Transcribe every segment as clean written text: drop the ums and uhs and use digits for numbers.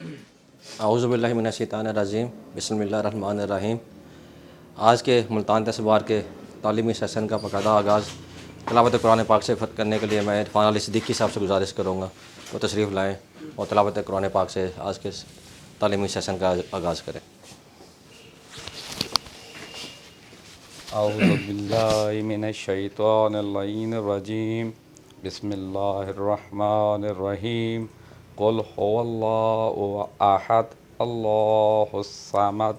औज़ुबिल्लाहि मिनश्शैतानिर्रजीम बिस्मिल्लाहिर्रहमानिर्रहीम। आज के मुल्तान तस्बार के तालीमी सेशन का बाकायदा आगाज़ तिलावत कुरान पाक से करने के लिए मैं इरफान अली सिद्दीकी साहब से गुजारिश करूँगा वो तशरीफ़ लाएँ और तिलावत कुरान पाक से आज के तालीमी सेशन का आगाज़ करें। औज़ुबिल्लाहि मिनश्शैतानिर्रजीम बिस्मिल्लाहिर्रहमानिर्रहीम। क़ुल हुवल्लाहु अहद अल्लाहुस समद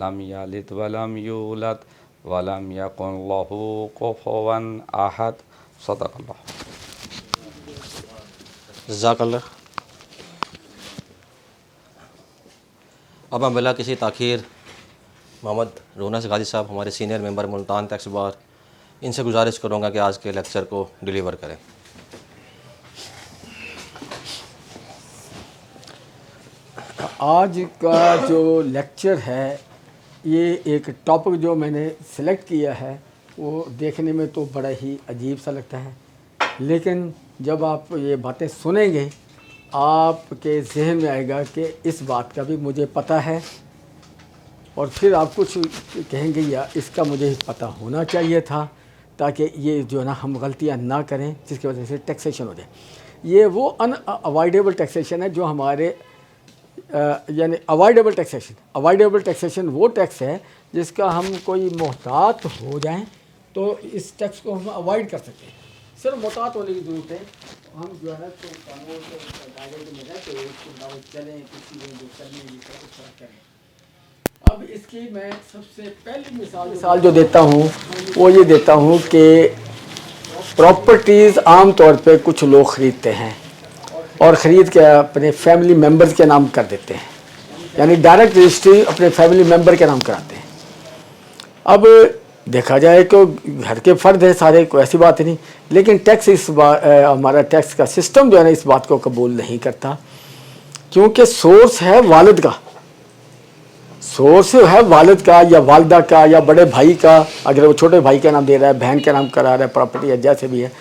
लम यलिद वलम यूलद वलम यकुन लहू कुफुवन अहद। सदक़ल्लाह। जज़ाकल्लाह। अब हम बिला किसी ताख़ीर मोहम्मद रोनस गाजी साहब हमारे सीनियर मेंबर मुल्तान तस्बार, इनसे गुजारिश करूँगा कि आज के लेक्चर को डिलीवर करें। आज का जो लेक्चर है, ये एक टॉपिक जो मैंने सेलेक्ट किया है वो देखने में तो बड़ा ही अजीब सा लगता है, लेकिन जब आप ये बातें सुनेंगे आपके जहन में आएगा कि इस बात का भी मुझे पता है, और फिर आप कुछ कहेंगे या इसका मुझे पता होना चाहिए था, ताकि ये जो है ना हम गलतियां ना करें जिसकी वजह से टैक्सेशन हो जाए। ये वो अनअवॉइडेबल टैक्सेशन है जो हमारे यानी अवॉइडेबल टैक्सेशन वो टैक्स है जिसका हम कोई मोहतात हो जाएं तो इस टैक्स को हम अवॉइड कर सकते हैं। सिर्फ मोहतात होने की ज़रूरत है, हम जो है ना तो कानून के गाइडेंस में रहते हैं, उसके मुताबिक चलें, कुछ चीज़ें जो करने की करें। अब इसकी मैं सबसे पहली मिसाल जो देता हूँ वो ये देता हूँ कि प्रॉपर्टीज़ आम तौर पे कुछ लोग ख़रीदते हैं और ख़रीद के अपने फैमिली मेम्बर्स के नाम कर देते हैं, यानी डायरेक्ट रजिस्ट्री अपने फैमिली मेम्बर के नाम कराते हैं। अब देखा जाए तो घर के फ़र्द हैं सारे, कोई ऐसी बात नहीं, लेकिन टैक्स हमारा टैक्स का सिस्टम जो है ना इस बात को कबूल नहीं करता, क्योंकि सोर्स है वालिद का, या वालदा का या बड़े भाई का। अगर वो छोटे भाई का नाम दे रहा है, बहन के नाम करा रहा है प्रॉपर्टी या जैसे भी है,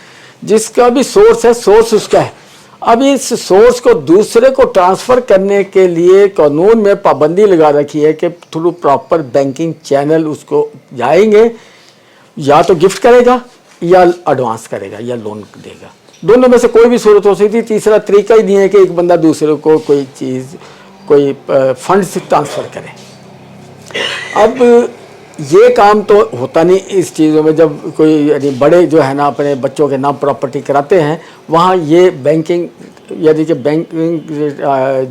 जिसका भी सोर्स है, सोर्स उसका है। अब इस सोर्स को दूसरे को ट्रांसफ़र करने के लिए कानून में पाबंदी लगा रखी है कि थ्रू प्रॉपर बैंकिंग चैनल उसको जाएंगे, या तो गिफ्ट करेगा या एडवांस करेगा या लोन देगा, दोनों में से कोई भी सूरत हो सकती है। तीसरा तरीका ही नहीं है कि एक बंदा दूसरे को कोई चीज़, कोई फंड्स ट्रांसफ़र करे। अब ये काम तो होता नहीं इस चीज़ों में, जब कोई यानी बड़े जो है ना अपने बच्चों के नाम प्रॉपर्टी कराते हैं, वहाँ ये बैंकिंग यानी कि बैंकिंग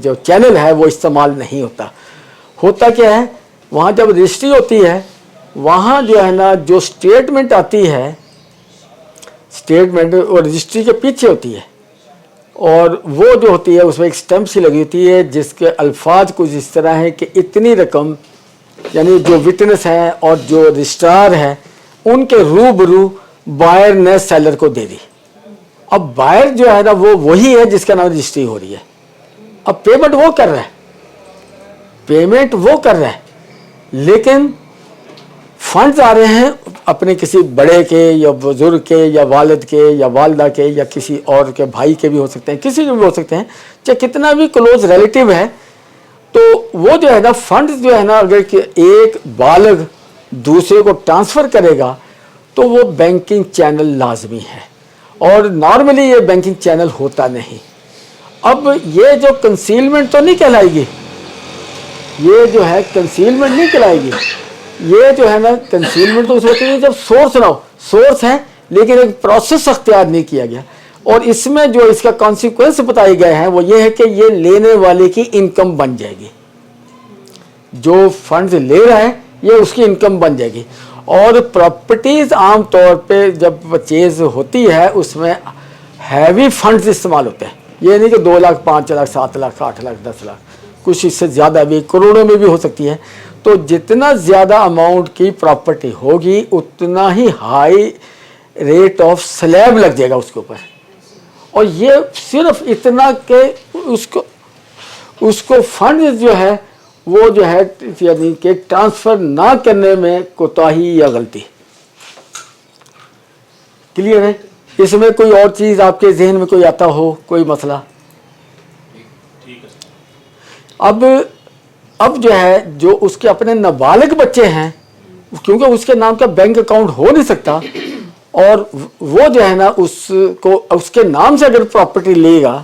जो चैनल है वो इस्तेमाल नहीं होता। होता क्या है, वहाँ जब रजिस्ट्री होती है, वहाँ जो है ना जो स्टेटमेंट आती है, स्टेटमेंट और रजिस्ट्री के पीछे होती है, और वो जो होती है उसमें एक स्टैम्प सी लगी होती है जिसके अल्फाज कुछ इस तरह है कि इतनी रकम, यानी जो विटनेस हैं और जो रजिस्ट्रार है उनके रूबरू बायर ने सेलर को दे दी। अब बायर जो है ना वो वही है जिसका नाम रजिस्ट्री हो रही है। अब पेमेंट वो कर रहा है, लेकिन फंड्स आ रहे हैं अपने किसी बड़े के या बुजुर्ग के या वालिद के या वालदा के या किसी और के भाई के भी हो सकते हैं, किसी के भी हो सकते हैं, चाहे कितना भी क्लोज रिलेटिव है। तो वो जो है ना फंड्स जो है ना अगर एक बालग दूसरे को ट्रांसफ़र करेगा तो वो बैंकिंग चैनल लाजमी है, और नॉर्मली ये बैंकिंग चैनल होता नहीं। अब ये जो कंसीलमेंट तो नहीं कहलाएगी, ये जो है कंसीलमेंट नहीं कहलाएगी, ये जो है ना कंसीलमेंट तो उस वक्त नहीं जब सोर्स ना हो, सोर्स है लेकिन एक प्रोसेस अख्तियार नहीं किया गया। और इसमें जो इसका कॉन्सिक्वेंस बताए गए हैं वो ये है कि ये लेने वाले की इनकम बन जाएगी, जो फंड्स ले रहा है ये उसकी इनकम बन जाएगी। और प्रॉपर्टीज़ आम तौर पे जब परचेज होती है उसमें हैवी फंड्स इस्तेमाल होते हैं। ये नहीं कि 2 लाख 5 लाख 7 लाख 8 लाख 10 लाख, कुछ इससे ज़्यादा भी, करोड़ों में भी हो सकती है। तो जितना ज़्यादा अमाउंट की प्रॉपर्टी होगी उतना ही हाई रेट ऑफ स्लैब लग जाएगा उसके ऊपर। और ये सिर्फ इतना कि उसको फंड जो है वो जो है यानी कि ट्रांसफ़र ना करने में कोताही या गलती। क्लियर है? इसमें कोई और चीज़ आपके जहन में कोई आता हो, कोई मसला? अब जो है जो उसके अपने नाबालिग बच्चे हैं, क्योंकि उसके नाम का बैंक अकाउंट हो नहीं सकता, और वो जो है ना उसको उसके नाम से अगर प्रॉपर्टी लेगा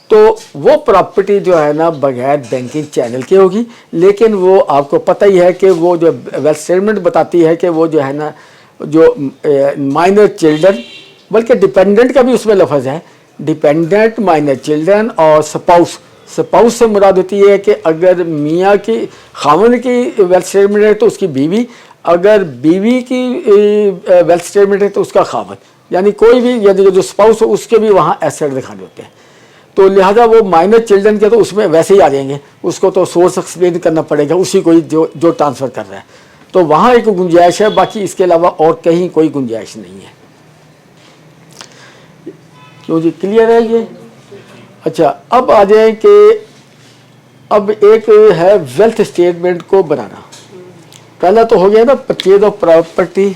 तो वो प्रॉपर्टी जो है ना बगैर बैंकिंग चैनल की होगी। लेकिन वो आपको पता ही है कि वो जो वेल्थ स्टेटमेंट बताती है कि वो जो है ना जो माइनर चिल्ड्रन, बल्कि डिपेंडेंट का भी उसमें लफ्ज़ है, डिपेंडेंट, माइनर चिल्ड्रन और स्पाउस। स्पाउस से मुराद होती है कि अगर मियाँ की खावन की वेल्थ स्टेटमेंट है तो उसकी बीवी, अगर बीवी की वेल्थ स्टेटमेंट है तो उसका खावन, यानी कोई भी यदि जो स्पाउस हो उसके भी वहाँ एसेट दिखाने होते हैं। तो लिहाजा वो माइनर चिल्ड्रन के तो उसमें वैसे ही आ जाएंगे, उसको तो सोर्स एक्सप्लेन करना पड़ेगा उसी को ही जो ट्रांसफ़र कर रहा है, तो वहाँ एक गुंजाइश है, बाकी इसके अलावा और कहीं कोई गुंजाइश नहीं है। क्यों जी, क्लियर है ये? अच्छा, अब आ जाए कि अब एक है वेल्थ स्टेटमेंट को बनाना। पहला तो हो गया ना purchase of property,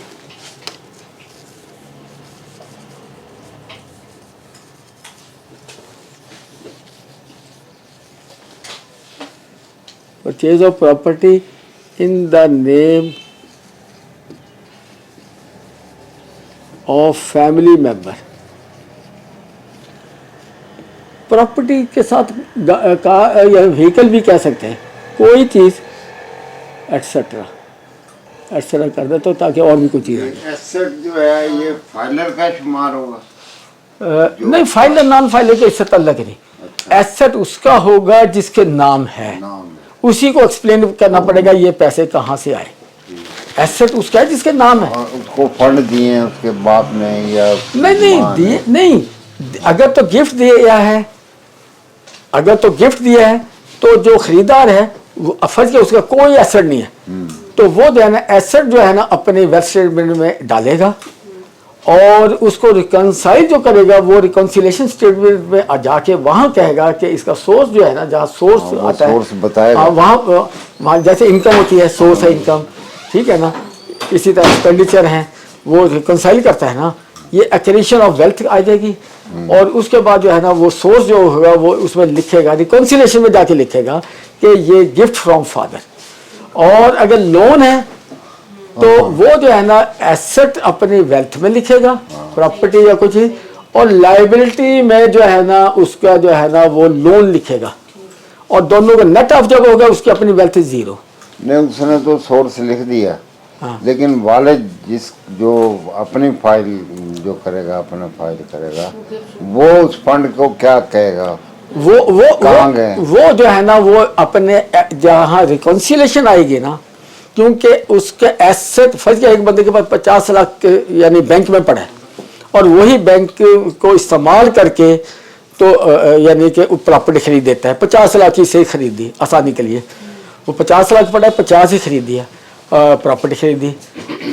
purchase of property in the name of family member. Property के साथ या व्हीकल भी कह सकते हैं, कोई चीज़ एटसेट्रा एटसेट्रा कर दे तो ताकि और भी कोई चीज़ आ जाए। एसेट जो है ये फाइलर का शुमार होगा? नहीं, फाइलर नॉन फाइलर के इससे तल्लक नहीं। एसेट उसका होगा जिसके नाम है, उसी को एक्सप्लेन करना पड़ेगा ये पैसे कहाँ से आए। एसेट उसका है जिसके नाम है। और उसको फंड दिए हैं उसके बाप ने या नहीं दिए नहीं, अगर तो गिफ्ट दिया है, अगर तो गिफ्ट दिया है तो जो खरीदार है वो फर्ज के उसका कोई एसेट नहीं है, तो वो जो है ना एसेट जो है ना अपने वेल्थ स्टेटमेंट में डालेगा और उसको रिकनसाइल जो करेगा वो रिकॉन्सिलेशन स्टेटमेंट में जाके वहाँ कहेगा कि इसका सोर्स जो है ना, जहाँ सोर्स आता सोर्स है बताएगा। वहाँ जैसे इनकम होती है, सोर्स है इनकम, ठीक है ना, इसी तरह एक्सपेंडिचर है वो रिकनसाइल करता है ना, ये एक्रेशन ऑफ वेल्थ आ जाएगी। और उसके बाद जो है ना वो सोर्स जो होगा वो उसमें लिखेगा, रिकॉन्सिलेशन में जाके लिखेगा कि ये गिफ्ट फ्रॉम फादर। और अगर लोन है तो वो जो है ना एसेट अपनी वेल्थ में लिखेगा, प्रॉपर्टी या कुछ, और लाइबिलिटी में जो है ना उसका जो है ना वो लोन लिखेगा, और दोनों का नेट ऑफ जब होगा उसकी अपनी वेल्थ जीरो। नहीं, उसने तो सोर्स लिख दिया। हाँ। लेकिन वालिद जिस जो अपनी फाइल जो करेगा, अपना फाइल करेगा, वो उस फंड को क्या कहेगा? वो जो है ना वो अपने जहाँ रिकॉन्सिलेशन आएगी ना, क्योंकि उसके एसेट फर्ज के एक बंदे के पास 50 लाख यानी बैंक में पड़ा है और वही बैंक को इस्तेमाल करके तो यानी कि प्रॉपर्टी खरीद देता है, 50 लाख ही से खरीदी आसानी के लिए, वो 50 लाख पड़ा है, 50 ही खरीद दिया, प्रॉपर्टी खरीदी।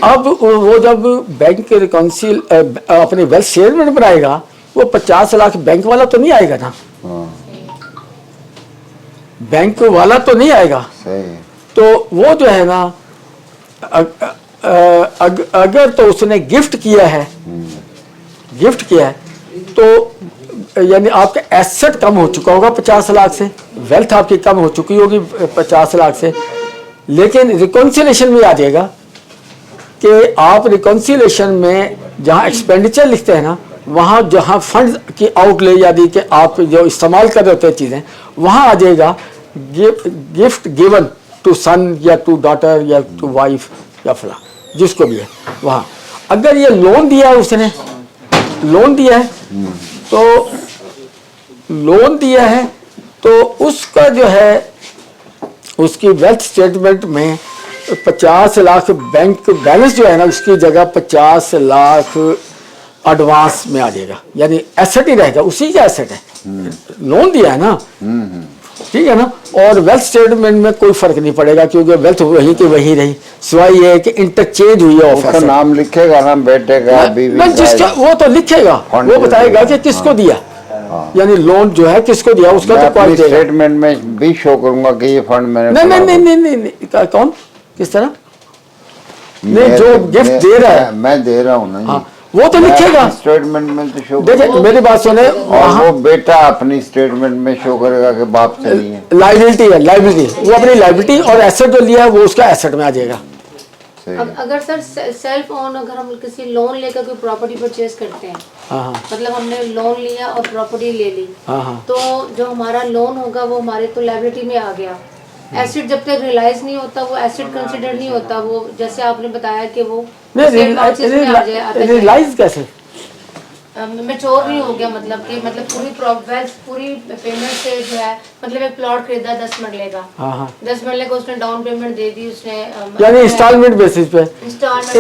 अब वो जब बैंक रिकॉन्सिल अपने वेल्थ स्टेटमेंट बनाएगा वो 50 लाख बैंक वाला तो नहीं आएगा ना, बैंक वाला तो नहीं आएगा। सही। तो वो जो है ना अगर तो उसने गिफ्ट किया है, गिफ्ट किया है तो यानी आपका एसेट कम हो चुका होगा 50 लाख से, वेल्थ आपकी कम हो चुकी होगी 50 लाख से, लेकिन रिकॉन्सिलेशन में आ जाएगा कि आप रिकॉन्सिलेशन में जहाँ एक्सपेंडिचर लिखते हैं ना, वहाँ जहाँ फंड की आउटले यानी कि आप जो इस्तेमाल कर रहे होते हैं चीज़ें, वहाँ आ जाएगा गिफ्ट गिवन टू सन या टू डॉटर या टू वाइफ या फला जिसको भी है वहाँ। अगर ये लोन दिया है, उसने लोन दिया है तो उसका जो है उसकी वेल्थ स्टेटमेंट में 50 लाख बैंक बैलेंस जो है ना उसकी जगह 50 लाख एडवांस में आ जाएगा, यानी एसेट ही रहेगा, उसी का एसेट है, लोन दिया है ना, ठीक है ना। और वेल्थ स्टेटमेंट में कोई फर्क नहीं पड़ेगा क्योंकि वेल्थ वही की वही रही, सिवाय ये है कि इंटरचेंज हुई है। उसका नाम लिखेगा ना, बेटे का, बीवी का, जिसका वो तो लिखेगा, वो बताएगा कि किसको दिया, यानी लोन जो है किसको दिया उसका तो कौन देगा। स्टेटमेंट में भी शो करूंगा कि ये फंड मैंने नहीं कौन किस तरह नहीं, जो गिफ्ट दे रहा है मैं दे रहा हूँ ना। हाँ, वो तो लिखेगा। स्टेटमेंट में तो शो देखिए मेरी बात सुने, और वो बेटा अपनी स्टेटमेंट में शो करेगा कि बाप से नहीं है। लाइबिलिटी है, लाइबिलिटी वो अपनी लाइबिलिटी, और एसेट जो लिया है वो उसका एसेट में आ जाएगा। सही अब है। अगर सर सेल्फ ओन, अगर हम किसी लोन लेकर कोई प्रॉपर्टी परचेज करते हैं, हाँ हाँ मतलब हमने लोन लिया और प्रॉपर्टी ले ली, हाँ हाँ। तो जो हमारा लोन होगा वो हमारे तो लायबिलिटी में आ गया। एसेट जब तक रियलाइज नहीं होता वो एसेट कंसिडर नहीं होता, वो जैसे आपने बताया कि वो रियलाइज कैसे? मैच्योर नहीं हो गया, मतलब कि मतलब पूरी पेमेंट से जो है, मतलब एक प्लॉट खरीदा 10 मरले का, हाँ हाँ 10 मरले को उसने डाउन पेमेंट दे दी, उसने यानी इंस्टॉलमेंट बेसिस पे,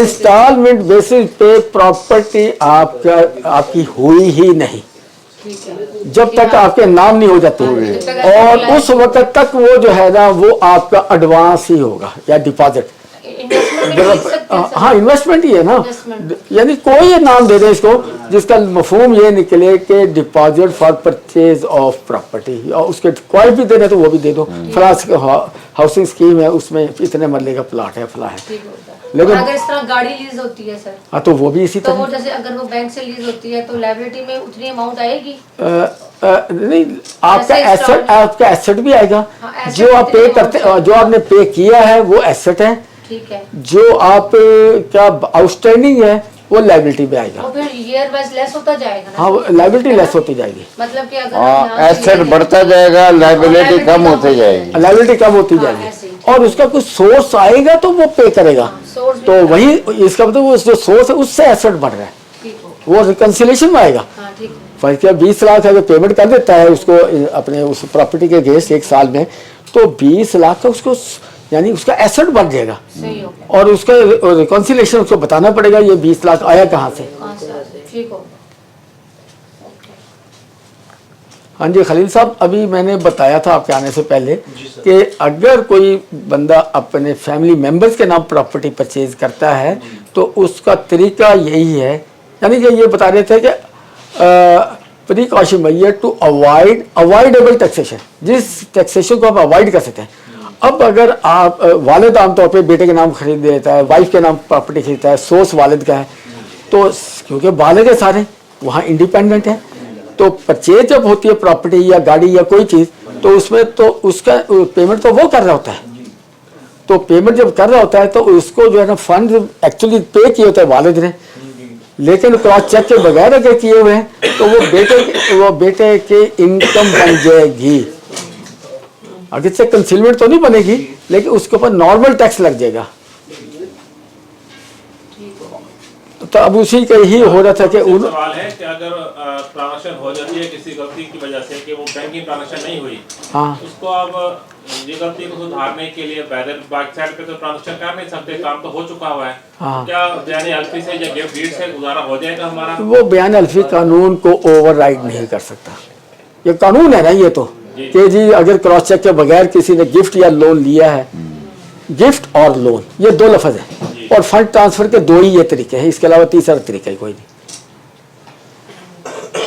इंस्टॉलमेंट बेसिस पे प्रॉपर्टी आपकी हुई ही नहीं ठीक है, जब तक आपके नाम नहीं हो जाते, और उस वक्त तक वो जो है ना वो आपका एडवांस ही होगा या डिपॉजिट। इन्वेस्टमेंट भी लिख सकते हैं सर। हाँ इन्वेस्टमेंट ही है ना, इन्वेस्टमेंट। यानी कोई नाम दे दे इसको जिसका मफहूम ये निकले कि deposit for purchase of property, और उसके कोई भी देने तो वो भी दे दो, फ्लास हाउसिंग स्कीम है उसमें इतने मरले का प्लाट है फला है, ठीक होता है। लेकिन अगर इस तरह गाड़ी लीज होती है सर, हाँ तो वो भी इसी तो वो तरह जैसे अगर वो बैंक से लीज होती है तो लायबिलिटी में उतनी अमाउंट आएगी। नहीं, आपका ऐसे एसेट, installment- आपका एसेट भी आएगा, हाँ, asset जो आप पे कितने करते, amount से? जो आपने पे किया है वो एसेट है, ठीक है, जो आप क्या आउटस्टैंडिंग है वो लाइबिलिटी में आएगा। वो फिर ईयर वाइज लेस होता जाएगा ना। हाँ लाइबिलिटी लेस होती जाएगी, मतलब कि अगर हाँ, हम यहाँ से एसेट लेंगे- बढ़ता जाएगा, लाइबिलिटी liability कम कम होती हो जाएगी। लाइबिलिटी कम होती हाँ, जाएगी, ऐसे ही। और उसका कुछ सोर्स आएगा तो वो पे करेगा, source भी तो बढ़ा- वही इसका मतलब वो जो सोर्स है उससे एसेट बढ़ रहा है, ठीक हो, वो रिकंसिलेशन में आएगा। हाँ ठीक है, फर्ज किया 20 लाख अगर पेमेंट कर देता है उसको अपने उस प्रॉपर्टी के अगेंस्ट एक साल में, तो 20 लाख का उसको यानी उसका एसेट बढ़ जाएगा, सही हो गया, और उसका रिकॉन्सिलेशन उसको बताना पड़ेगा ये 20 लाख आया कहाँ से। हाँ सर ठीक हो। हाँ जी खलील साहब, अभी मैंने बताया था आपके आने से पहले कि अगर कोई बंदा अपने फैमिली मेंबर्स के नाम प्रॉपर्टी परचेज करता है तो उसका तरीका यही है, यानी कि ये बता रहे थे कि प्रिकॉशन है टू अवॉइड अवॉइडेबल टैक्सेशन, जिस टैक्सेशन को आप अवॉइड कर सकते हैं। अब अगर आप वालिद आमतौर पे बेटे के नाम खरीद देता है, वाइफ के नाम प्रॉपर्टी खरीदता है, सोर्स वालिद का है, तो क्योंकि वालिद है सारे वहाँ इंडिपेंडेंट है, तो परचेज जब होती है प्रॉपर्टी या गाड़ी या कोई चीज़, तो उसमें तो उसका पेमेंट तो वो कर रहा होता है, तो पेमेंट जब कर रहा होता है तो उसको जो है ना फंड एक्चुअली पे किए होते हैं वालिद ने, लेकिन क्रॉस चेक के बगैर अगर किए हुए हैं तो वो बेटे के इनकम बन जाएगी। आगे से कंसीलमेंट तो नहीं बनेगी, लेकिन उसके ऊपर नॉर्मल टैक्स लग जाएगा। तो अब उसी का ही हो रहा था कि सवाल है कि अगर ट्रांजैक्शन हो जाती है किसी गलती की वजह से कि वो बैंकिंग ट्रांजैक्शन नहीं हुई, हाँ उसको अब ये गलती को सुधारने के लिए बैक साइड पे तो ट्रांजैक्शन कर नहीं सकते, काम तो हो चुका हुआ है, हाँ। क्या बयान अल्फी से या गिफ्ट डीड से गुजारा हो जाएगा हमारा? वो बयान अल्फी कानून को ओवरराइड नहीं कर सकता, ये कानून है ना ये तो, कि जी अगर क्रॉस चेक के बगैर किसी ने गिफ्ट या लोन लिया है, गिफ्ट और लोन ये दो लफ्ज है, और फंड ट्रांसफर के दो ही ये तरीके हैं, इसके अलावा तीसरा तरीका ही कोई नहीं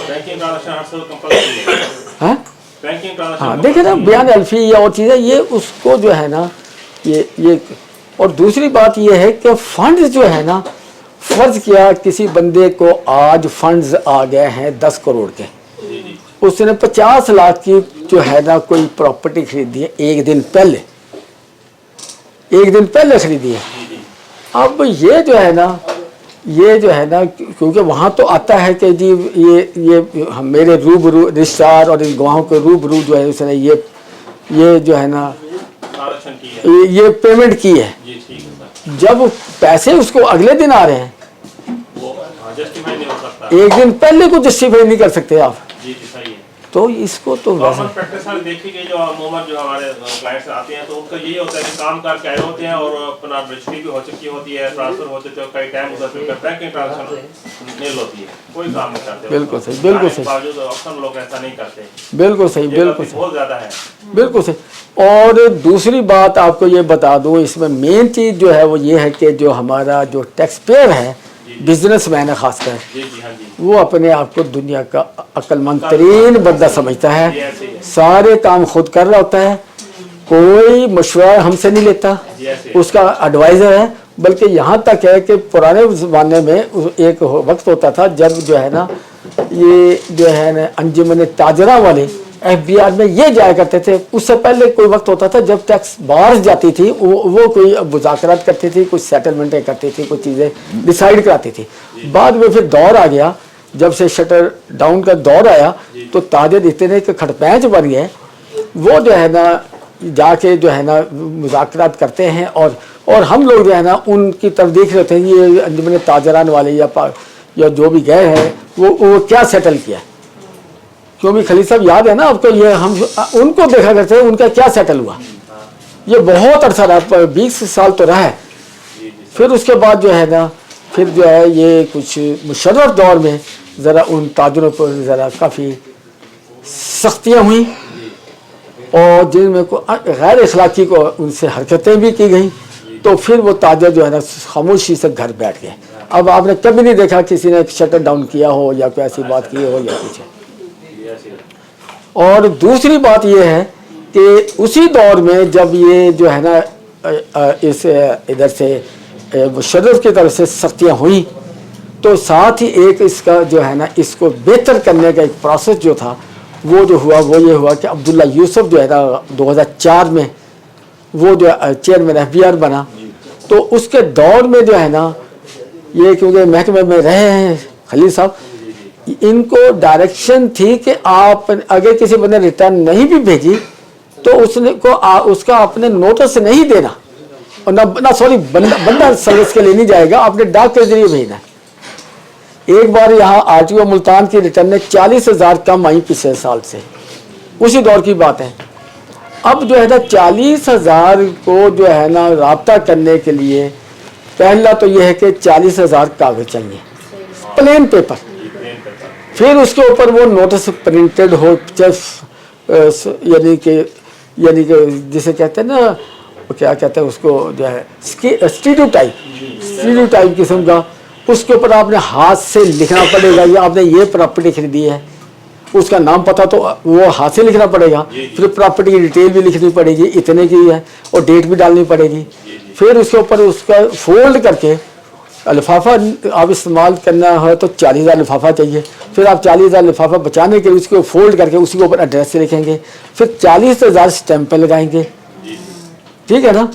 बैंकिंग ट्रांजैक्शन हर समय कंपल्सरी है, है। बैंकिंग ट्रांजैक्शन हाँ देखिए ना, बयान अल्फी या और चीज़ें ये उसको जो है ना ये और दूसरी बात ये है कि फंड जो है ना, फर्ज किया किसी बंदे को आज फंड्स आ गए हैं 10 करोड़ के, उसने 50 लाख की जो है ना कोई प्रॉपर्टी खरीदी है एक दिन पहले खरीदी है। अब ये जो है ना क्योंकि वहाँ तो आता है कि जी ये मेरे रूबरू रिश्तेदार और इन गवाहों के रूबरू जो है उसने ये जो है ना ट्रांजैक्शन की है, ये पेमेंट की है। जी ठीक है सर, जब पैसे उसको अगले दिन आ रहे हैं, वो जस्टिफाई नहीं हो सकता, एक दिन पहले को जस्टिफाई नहीं कर सकते आप, जी जी सही है। तो इसको तो कॉमन वैसे प्रैक्टिस में देखी गई जो अमूमन जो हमारे क्लाइंट्स आते हैं तो उनका यही होता है कि काम करके आए होते हैं और अपना रजिस्ट्री भी हो चुकी होती है, ट्रांसफर हो चुके हैं, कई टाइम उधर फिर बैंकिंग ट्रांजैक्शन नील होती है, कोई काम नहीं करते। बिल्कुल सही, बिल्कुल सही। बावजूद अक्सर लोग ऐसा नहीं करते, बिल्कुल सही, ये बिल्कुल गलती सही, बहुत ज्यादा है। बिल्कुल सही। और दूसरी बात आपको ये बता दूं, इसमें मेन चीज़ जो है वो ये है कि जो हमारा जो टैक्स पेयर है, बिजनेसमैन है खासकर, जी जी हाँ जी, वो अपने आप को दुनिया का अक्लमंद तरीन बंदा समझता ये है, ऐसे ही है, सारे काम खुद कर रहा होता है, कोई मशवरा हमसे नहीं लेता, जी ऐसे ही है। उसका एडवाइज़र है, बल्कि यहाँ तक है कि पुराने ज़माने में एक वक्त होता था जब जो है ना ये जो है ना अंजुमन ताजरा वाले FBI में ये जाया करते थे। उससे पहले कोई वक्त होता था जब टैक्स बाहर जाती थी, वो कोई मुज़ाकरात करती थी, कुछ सेटलमेंटें करती थी, कुछ चीज़ें डिसाइड कराती थी। बाद में फिर दौर आ गया, जब से शटर डाउन का दौर आया तो ताजर इतने के खटपैंच बन गए, वो जो है ना जाके जो है ना मुज़ाकरात करते हैं और हम लोग जो है ना उनकी तरफ देख रहे थे ये अंजुमन ताजरान वाले या जो भी गए हैं वो क्या सेटल किया। क्योंकि खलील साहब याद है ना आपको, ये हम उनको देखा करते हैं उनका क्या सेटल हुआ। ये बहुत अरसा रहा, 20 साल तो रहा है। फिर उसके बाद जो है ना फिर जो है ये कुछ मुशर्रफ दौर में ज़रा उन ताजरों पर ज़रा काफ़ी सख्तियाँ हुई और जिनमें को गैर अखलाकी को उनसे हरकतें भी की गई। तो फिर वो ताजर जो है ना खामोशी से घर बैठ गए। अब आपने कभी नहीं देखा किसी ने शटर डाउन किया हो या कोई ऐसी बात की हो या कुछ। और दूसरी बात ये है कि उसी दौर में जब ये जो है ना इस इधर से मुशर्रफ की तरफ से सख्तियाँ हुई तो साथ ही एक इसका जो है ना इसको बेहतर करने का एक प्रोसेस जो था वो जो हुआ वो ये हुआ कि अब्दुल्ला यूसुफ जो है ना 2004 में वो जो चेयरमैन FBI बना। तो उसके दौर में जो है ना ये क्योंकि महकमे में रहे हैं खलील साहब, इनको डायरेक्शन थी कि आप अगर किसी बंदे रिटर्न नहीं भी भेजी तो उसने को उसका अपने नोटिस नहीं देना और ना सॉरी बंदा सर्विस के लिए नहीं जाएगा, आपने डाक के जरिए भेजना। एक बार यहाँ RTO मुल्तान की रिटर्न ने 40,000 कम आई पिछले साल से, उसी दौर की बात है। अब जो है ना 40,000 को जो है ना राब्ता करने के लिए पहला तो ये है कि 40,000 कागज चाहिए, प्लेन पेपर, फिर उसके ऊपर वो नोटिस प्रिंटेड हो, यानी कि जिसे कहते हैं ना क्या कहते हैं उसको जो है स्टीरियोटाइप किस्म का, उसके ऊपर आपने हाथ से लिखना पड़ेगा या आपने ये प्रॉपर्टी खरीदी है, उसका नाम पता तो वो हाथ से लिखना पड़ेगा, फिर प्रॉपर्टी की डिटेल भी लिखनी पड़ेगी, इतने की है और डेट भी डालनी पड़ेगी। फिर उसके ऊपर उसका फोल्ड करके लिफाफा आप इस्तेमाल करना है तो 40,000 लिफाफा चाहिए, फिर आप 40,000 लिफाफा बचाने के लिए उसको फोल्ड करके उसी के ऊपर एड्रेस लिखेंगे, फिर 40,000 स्टैंप लगाएंगे, ठीक है ना।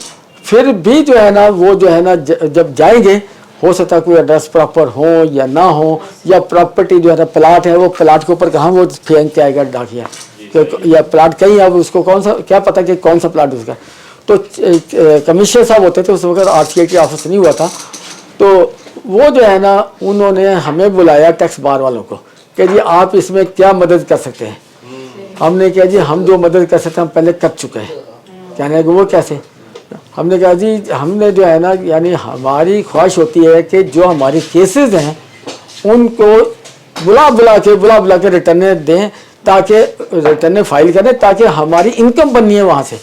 फिर भी जो है ना वो जो है ना जब जाएंगे हो सकता है कोई एड्रेस प्रॉपर हो या ना हो, या प्रॉपर्टी जो है ना प्लाट है वो प्लाट के ऊपर कहाँ वो फेंक के आएगा डाकिया, या प्लाट कहीं अब उसको कौन सा क्या पता कि कौन सा प्लाट उसका। तो कमिश्नर साहब होते थे उस वक्त, RCA ऑफिस नहीं हुआ था, तो वो जो है ना उन्होंने हमें बुलाया टैक्स बार वालों को कि जी आप इसमें क्या मदद कर सकते हैं। हमने कहा जी हम जो मदद कर सकते हैं हम पहले कर चुके हैं। कहने को वो कैसे, हमने कहा जी हमने जो है ना यानी हमारी ख्वाहिश होती है कि जो हमारे केसेस हैं उनको बुला बुला के रिटर्न दें, ताकि रिटर्न फाइल करें ताकि हमारी इनकम बननी है वहाँ से।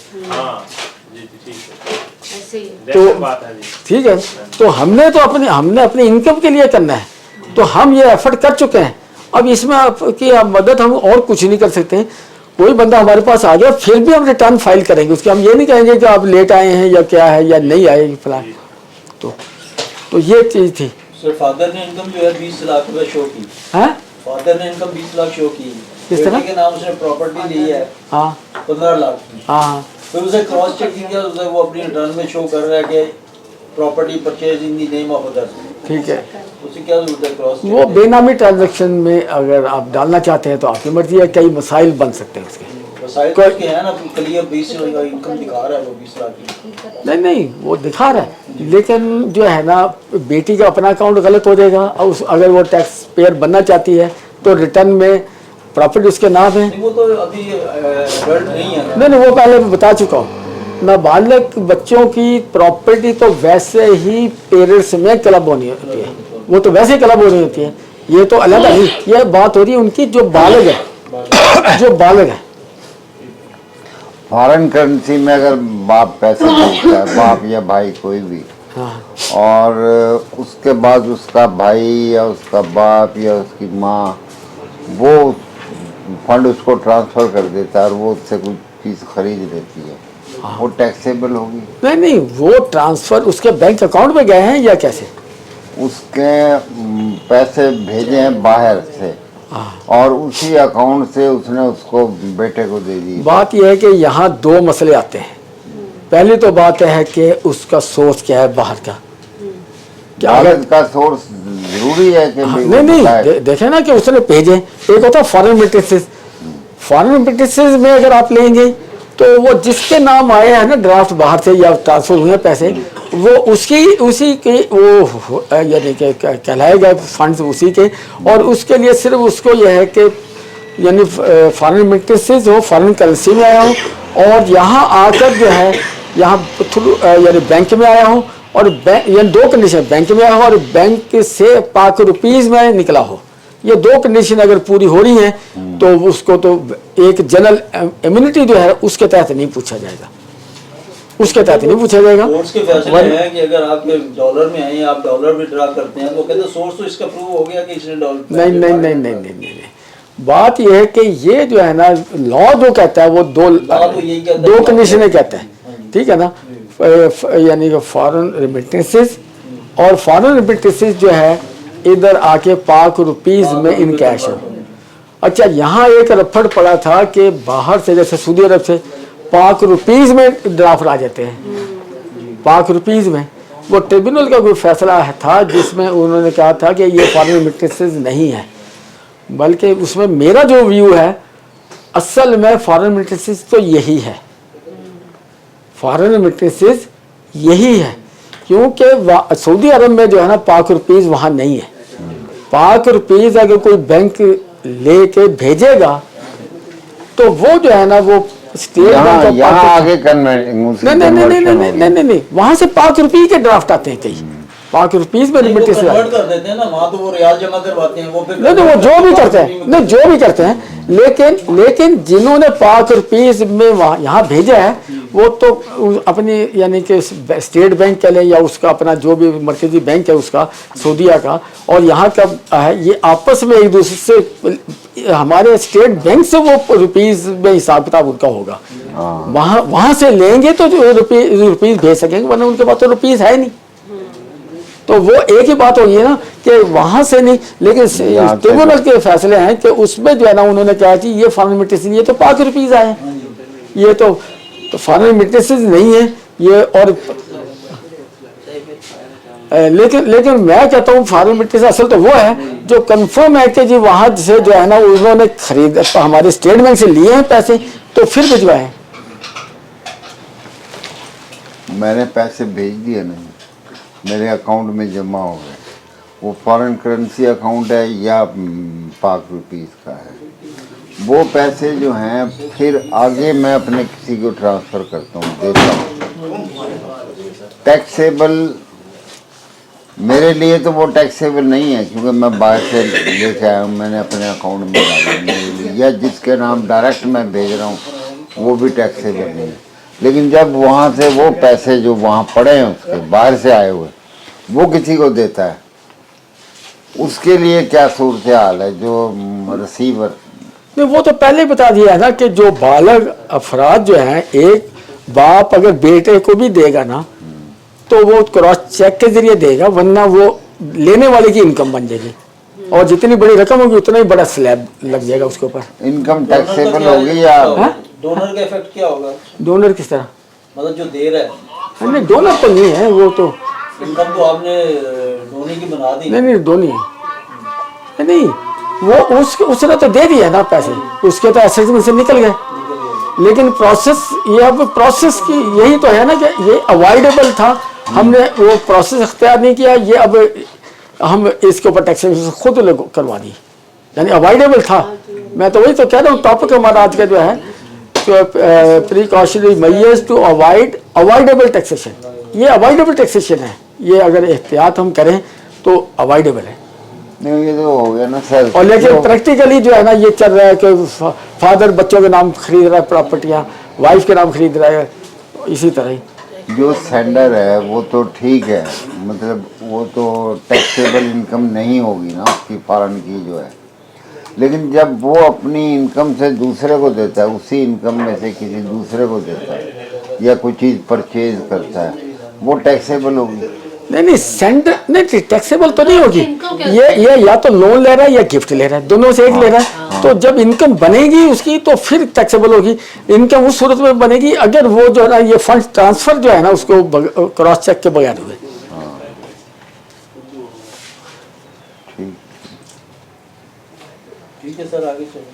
तो ठीक है, तो हमने अपनी इनकम के लिए करना है, तो हम ये एफर्ट कर चुके हैं। अब इसमें आपकी मदद हम और कुछ नहीं कर सकते। कोई बंदा हमारे पास आ गया फिर भी हम रिटर्न फाइल करेंगे, उसके हम ये नहीं कहेंगे कि आप लेट आए हैं या क्या है या नहीं आए फलां। तो ये चीज़ थी। सर फादर ने इनकम जो है 20 लाख रुपए शो की है, फादर ने इनकम 20 लाख शो की, किस तरह के नाम से प्रॉपर्टी ली है हाँ 15 लाख की। हाँ फिर उसे क्रॉस चेक किया, उसे वो अपनी रिटर्न में शो कर रहा है कि property purchase in the name of other. ठीक है, उसे क्या जरूरत है क्रॉस चेक? वो बेनामी ट्रांजैक्शन में अगर आप डालना चाहते हैं तो आपकी मर्जी है, कई मसाइल बन सकते हैं उसके। वसाइल तो उसके हैं ना, क्लियर 20 लाख इनकम दिखा रहा है वो 20 लाख की। नहीं वो दिखा रहा है, लेकिन जो है ना बेटी का अपना अकाउंट गलत हो जाएगा और अगर वो टैक्स पेयर बनना चाहती है तो रिटर्न में प्रॉपर्टी उसके नाम है। वो तो अभी एडल्ट नहीं है ना। नहीं वो पहले मैं बता चुका हूँ, नाबालिग बच्चों की प्रॉपर्टी तो वैसे ही पेरेंट्स में क्लब होनी होती है, वो तो वैसे ही क्लब होनी होती है, ये तो अलग नहीं। ये बात हो रही है उनकी जो बालिग है, जो बालिग है। फॉरेन करेंसी में अगर बाप पैसे भेजता है, बाप या भाई कोई भी, हाँ और उसके बाद उसका भाई या उसका बाप या उसकी माँ वो फंड उसको ट्रांसफ़र कर देता है और वो उससे कुछ चीज़ खरीद लेती है, वो टैक्सेबल होगी। नहीं नहीं, वो ट्रांसफर उसके बैंक अकाउंट में गए हैं या कैसे? उसके पैसे भेजे हैं बाहर से और उसी अकाउंट से उसने उसको बेटे को दे दी। बात यह है कि यहाँ दो मसले आते हैं। पहली तो बात है कि उसका सोर्स क्या है बाहर का, क्या भारत का सोर्स जरूरी है कि हाँ, भाई नहीं वो नहीं बताए। देखे ना कि उसने भेजे। एक होता है फॉरेन रेमिटेंसेस। फॉरेन रेमिटेंसेस में अगर आप लेंगे तो वो जिसके नाम आए हैं ना ड्राफ्ट बाहर से या ट्रांसफर हुए पैसे, वो उसी के वो यानी कि कहलाए गए फंड्स उसी के, और उसके लिए सिर्फ उसको यह है कि यानी फॉरेन रेमिटेंसेस हो, फॉरेन करेंसी में आया हो और यहाँ आकर जो है यहाँ थ्रू यानी बैंक में आया हो, और यानी दो कंडीशन, बैंक में आया हो और बैंक से पाक रुपीज़ में निकला हो। ये दो कंडीशन अगर पूरी हो रही हैं तो उसको तो एक जनरल इम्यूनिटी जो है उसके तहत नहीं पूछा जाएगा, उसके तहत नहीं पूछा जाएगा। सोर्स के फैसले हैं कि अगर आप डॉलर में आए, आप डॉलर विड्रॉ करते हैं तो कहते हैं सोर्स तो इसका प्रूव हो गया कि इसने डॉलर। नहीं नहीं नहीं नहीं नहीं नहीं, बात यह है कि ये जो है ना लॉ जो कहता है वो दो कंडीशनें कहता है, ठीक है ना, यानी कि फॉरेन रेमिटेंसेस और फॉरेन रेमिटेंसेस जो है इधर आके पाक रुपीस में इन कैश हो। अच्छा, यहाँ एक रफड़ पड़ा था कि बाहर से जैसे सऊदी अरब से पाक रुपीस में ड्राफ्ट आ जाते हैं, पाक रुपीस में। वो ट्रिब्यूनल का कोई फैसला था जिसमें उन्होंने कहा था कि ये फॉरेन रेमिटेंसेस नहीं है, बल्कि उसमें मेरा जो व्यू है असल में फॉरेन रेमिटेंसेस तो यही है, फॉरेन रेमिटेंसेस यही है, क्योंकि सऊदी अरब में जो है ना पाक रुपीज़ वहाँ नहीं है। पाक रुपीज़ अगर कोई बैंक लेके भेजेगा तो वो जो है ना वो स्टेट बैंक यहाँ आगे नहीं, वहाँ से पाक रुपये के ड्राफ्ट आते हैं, कई पाक रुपीज में रेमिटेंस कन्वर्ट कर देते हैं ना, वहाँ तो वो रियाल जमा करवाते हैं, वो फिर नहीं, वो जो भी करते हैं, नहीं जो भी करते हैं, लेकिन जिन्होंने पाक रुपीज में वहाँ यहाँ भेजा है वो तो अपनी यानी कि स्टेट बैंक के लिए या उसका अपना जो भी मरकजी बैंक है उसका सऊदीया का और यहाँ का है, ये आपस में एक दूसरे से हमारे स्टेट बैंक से वो रुपीज में हिसाब किताब उनका होगा। वहाँ से लेंगे तो जो रुपीज भेज सकेंगे, वरना उनके पास तो रुपीज है नहीं। तो वो एक ही बात होगी ना कि वहां से नहीं, लेकिन ट्रिब्यूनल के फैसले हैं कि उसमें जो है ना उन्होंने कहा कि ये फॉरेन रेमिटेंसेस, ये तो पाक रुपीज आए हैं, ये तो फॉरेन रेमिटेंसेस नहीं है ये। और लेकिन मैं कहता हूँ फॉरेन रेमिटेंसेस असल तो वो है जो कंफर्म है कि जी वहां से जो है ना उन्होंने खरीद हमारे स्टेट बैंक से लिए हैं पैसे तो फिर भिजवाए। मैंने पैसे भेज दिए नहीं, मेरे अकाउंट में जमा हो गए, वो फॉरेन करेंसी अकाउंट है या पाक रुपीस का है, वो पैसे जो हैं फिर आगे मैं अपने किसी को ट्रांसफ़र करता हूँ, देता हूँ। टैक्सेबल मेरे लिए तो वो टैक्सेबल नहीं है क्योंकि मैं बाहर से लेके आया हूँ, मैंने अपने अकाउंट में डाला मेरे लिए, या जिसके नाम डायरेक्ट मैं भेज रहा हूँ वो भी टैक्सेबल नहीं है। लेकिन जब वहाँ से वो पैसे जो वहाँ पड़े हैं उसके बाहर से आए हुए वो किसी को देता है, उसके लिए क्या सूरत हाल है जो रिसीवर? नहीं, वो तो पहले बता दिया है ना कि जो बालग अफराद जो हैं, एक बाप अगर बेटे को भी देगा ना तो वो क्रॉस चेक के जरिए देगा, वरना वो लेने वाले की इनकम बन जाएगी और जितनी बड़ी रकम होगी उतना ही बड़ा स्लैब लग जाएगा उसके ऊपर। इनकम टैक्सेबल होगी या डोनर का इफेक्ट क्या होगा? डोनर किस तरह? मतलब जो दे रहा है नहीं, डोनर तो नहीं है, वो तो इनकम तो आपने धोनी की बना दी। नहीं धोनी नहीं, वो उसने तो दे दिया ना पैसे, उसके तो एसेट्स में से निकल गए। लेकिन प्रोसेस ये अब प्रोसेस की यही तो है ना कि ये अवॉइडेबल था, हमने वो प्रोसेस अख्तियार नहीं किया, ये अब हम इसके ऊपर टैक्सेशन खुद करवा दी, यानी अवॉइडेबल था। मैं तो वही तो कह रहा हूँ, टॉपिक हमारा आज का जो है precautionary measures to avoidable taxation, ये अवॉइडेबल टैक्सेशन है, ये अगर एहतियात हम करें तो अवॉइडेबल है। नहीं, ये तो हो गया ना सर। और लेकिन प्रैक्टिकली जो है ना ये चल रहा है कि फादर बच्चों के नाम खरीद रहा है प्रॉपर्टियाँ, वाइफ के नाम खरीद रहा है, इसी तरह ही। जो सेंडर है वो तो ठीक है, मतलब वो तो टैक्सेबल इनकम नहीं होगी ना उसकी फॉरेन की जो है, लेकिन जब वो अपनी इनकम से दूसरे को देता है, उसी इनकम में से किसी दूसरे को देता है, या कोई चीज़ परचेज करता है, वो टैक्सेबल होगी। नहीं सेंड नहीं, टैक्सेबल तो नहीं होगी। इनकम क्या ये या तो लोन ले रहा है या गिफ्ट ले रहा है, दोनों से एक ले रहा है। तो जब इनकम बनेगी उसकी तो फिर टैक्सेबल होगी। इनकम उस सूरत में बनेगी अगर वो जो है ना ये फंड ट्रांसफर जो है ना उसको क्रॉस चेक के बगैर हुए। ठीक है सर, आगे चलिए।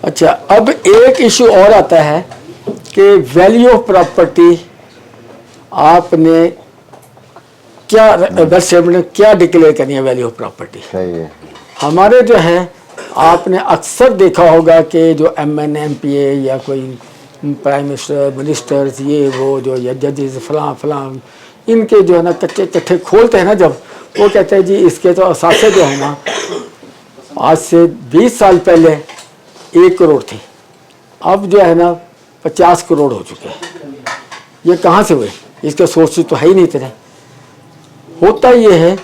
अच्छा, अब एक इशू और आता है कि वैल्यू ऑफ प्रॉपर्टी आपने क्या वेल्थ स्टेटमेंट में क्या डिक्लेयर करनी है वैल्यू ऑफ प्रॉपर्टी। सही है। हमारे जो है आपने अक्सर देखा होगा कि जो MN MPA या कोई प्राइम मिनिस्टर मिनिस्टर्स ये वो जो या जजेस फलां इनके जो है ना कच्चे चट्टे खोलते हैं ना, जब वो कहते हैं जी इसके तो असासे जो है ना आज से 20 साल पहले 1 करोड़ थे, अब जो है ना 50 करोड़ हो चुके हैं। ये कहाँ से हुए? इसके सोर्स तो है ही नहीं इतने। होता ये है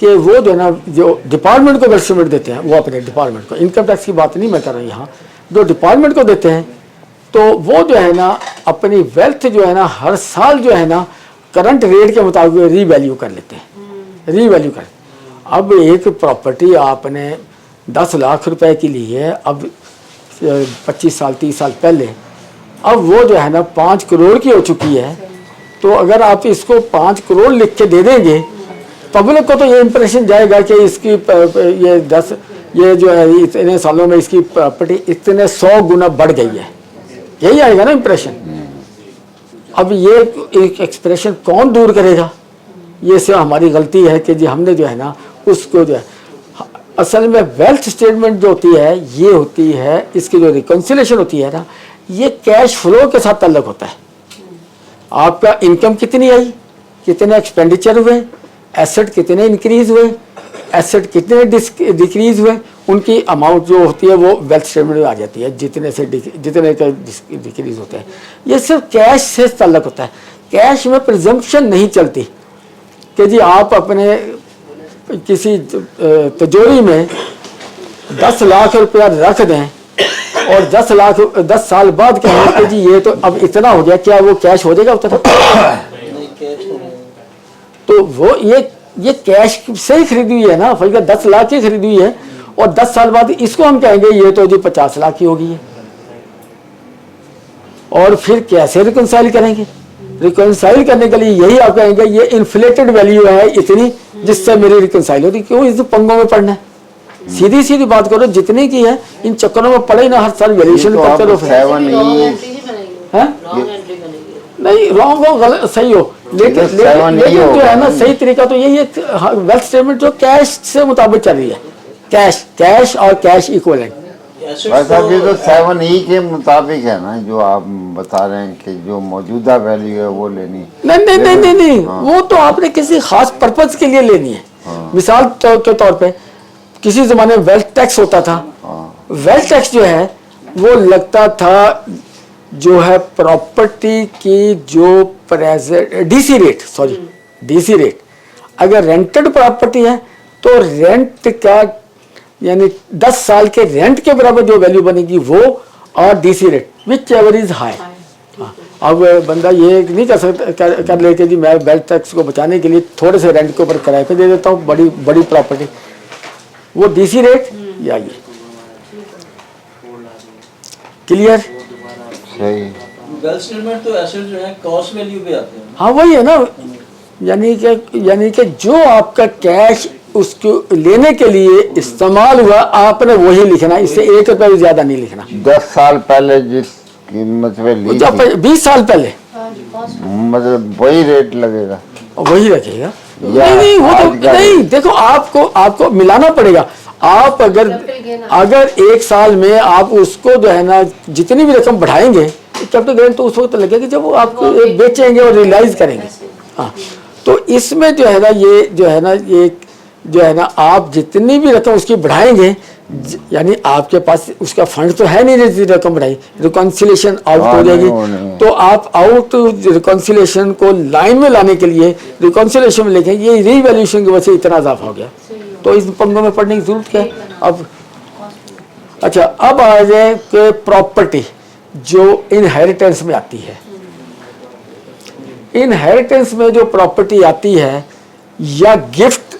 कि वो जो है ना जो डिपार्टमेंट को वेल्थ देते हैं, वो अपने डिपार्टमेंट को, इनकम टैक्स की बात नहीं मैं कर रहा हूँ यहाँ, जो डिपार्टमेंट को देते हैं तो वो जो है ना अपनी वेल्थ जो है ना हर साल जो है ना करंट रेट के मुताबिक रीवैल्यू कर लेते हैं, रीवैल्यू कर। अब एक प्रॉपर्टी आपने 10 लाख रुपए की ली है, अब 25 साल 30 साल पहले, अब वो जो है ना 5 करोड़ की हो चुकी है। तो अगर आप इसको 5 करोड़ लिख के दे देंगे, पब्लिक को तो ये इंप्रेशन जाएगा कि इसकी ये जो है इतने सालों में इसकी प्रॉपर्टी इतने 100 गुना बढ़ गई है, यही आएगा ना इंप्रेशन। अब ये एक एक्सप्रेशन कौन दूर करेगा? ये सिर्फ हमारी गलती है कि जी हमने जो है ना उसको जो है, असल में वेल्थ स्टेटमेंट जो होती है ये होती है, इसकी जो रिकन्सिलेशन होती है ना ये कैश फ्लो के साथ ताल्लुक होता है। आपका इनकम कितनी आई, कितने एक्सपेंडिचर हुए, एसेट कितने इंक्रीज हुए, एसेट कितने डिक्रीज हुए, उनकी अमाउंट जो होती है वो वेल्थ स्टेटमेंट में आ जाती है, जितने का डिक्रीज होते हैं। ये सिर्फ कैश से ताल्लुक होता है। कैश में प्रिजम्पशन नहीं चलती कि जी आप अपने किसी तिजोरी में 10 लाख रुपया रख दें और 10 साल बाद कहें कि जी ये तो अब इतना हो गया, क्या वो कैश हो जाएगा उतना? नहीं, कैश तो नहीं। तो वो ये कैश से ही खरीदी हुई है ना, फैका 10 लाख की खरीदी हुई है और 10 साल बाद इसको हम कहेंगे ये तो जी 50 लाख की होगी है। और फिर कैसे रिकंसाइल करेंगे? रिकंसाइल करने के लिए यही आप कहेंगे ये इन्फ्लेटेड वैल्यू है इतनी जिससे मेरी रिकंसाइल होती। क्यों इस पंगों में पढ़ना है? सीधी सीधी बात करो, जितनी की है इन चक्करों में पड़े ना, हर साल वैल्यूएशन करते रहो। नहीं रॉन्ग हो गलत सही हो, लेकिन जो है ना सही तरीका तो यही है। वेल्थ स्टेटमेंट जो कैश से मुताबिक चल रही है, कैश और कैश इक्विवेलेंट। वैसा भी तो 7E के मुताबिक है ना, जो आप बता रहे हैं कि जो मौजूदा वैल्यू है वो लेनी। नहीं वो तो आपने किसी खास पर्पज के लिए लेनी है। मिसाल के तौर पे किसी जमाने में वेल्थ टैक्स होता था। वेल्थ टैक्स जो है वो लगता था जो है प्रॉपर्टी की जो डीसी रेट, अगर रेंटेड प्रॉपर्टी है तो रेंट का यानी 10 साल के रेंट के बराबर जो वैल्यू बनेगी वो, और DC rate which ever is high. अब बंदा ये नहीं कर सकता कर ले कि जी मैं वेल्थ टैक्स को बचाने के लिए थोड़े से रेंट के ऊपर किराए पे दे देता हूँ बड़ी प्रॉपर्टी, वो डीसी रेट या ये। क्लियर? सही। वेल्थ स्टेटमेंट तो एसेट जो है कॉस्ट वैल्यू पे आते हैं। हाँ वही है ना, यानी कि जो आपका कैश उसको लेने के लिए इस्तेमाल हुआ आपने वही लिखना, इससे 1 रुपया भी ज्यादा नहीं लिखना। 10 साल पहले जिस कीमत पे ली थी, 20 साल पहले मतलब वही रेट लगेगा, वही रखेगा। नहीं वो तो नहीं, देखो आपको मिलाना पड़ेगा। आप अगर 1 साल में आप उसको जो है ना जितनी भी रकम बढ़ाएंगे कैपिटल गेन तो उस वक्त लगेगा जब वो आपको बेचेंगे और रियलाइज करेंगे। हाँ, तो इसमें जो है ना ये जो है ना आप जितनी भी रकम उसकी बढ़ाएंगे, यानी आपके पास उसका फंड तो है नहीं, जितनी रकम बढ़ाई रिकॉन्सिलेशन आउट हो जाएगी। तो आप आउट रिकॉन्सिलेशन को लाइन में लाने के लिए रिकॉन्सिलेशन में लिखें ये रीवैल्यूएशन की वजह से इतना इजाफा हो गया, तो इस पंगों में पढ़ने की जरूरत क्या है अब। अच्छा, अब आ जाए कि प्रॉपर्टी जो इनहेरिटेंस में आती है। इनहेरिटेंस में जो प्रॉपर्टी आती है या गिफ्ट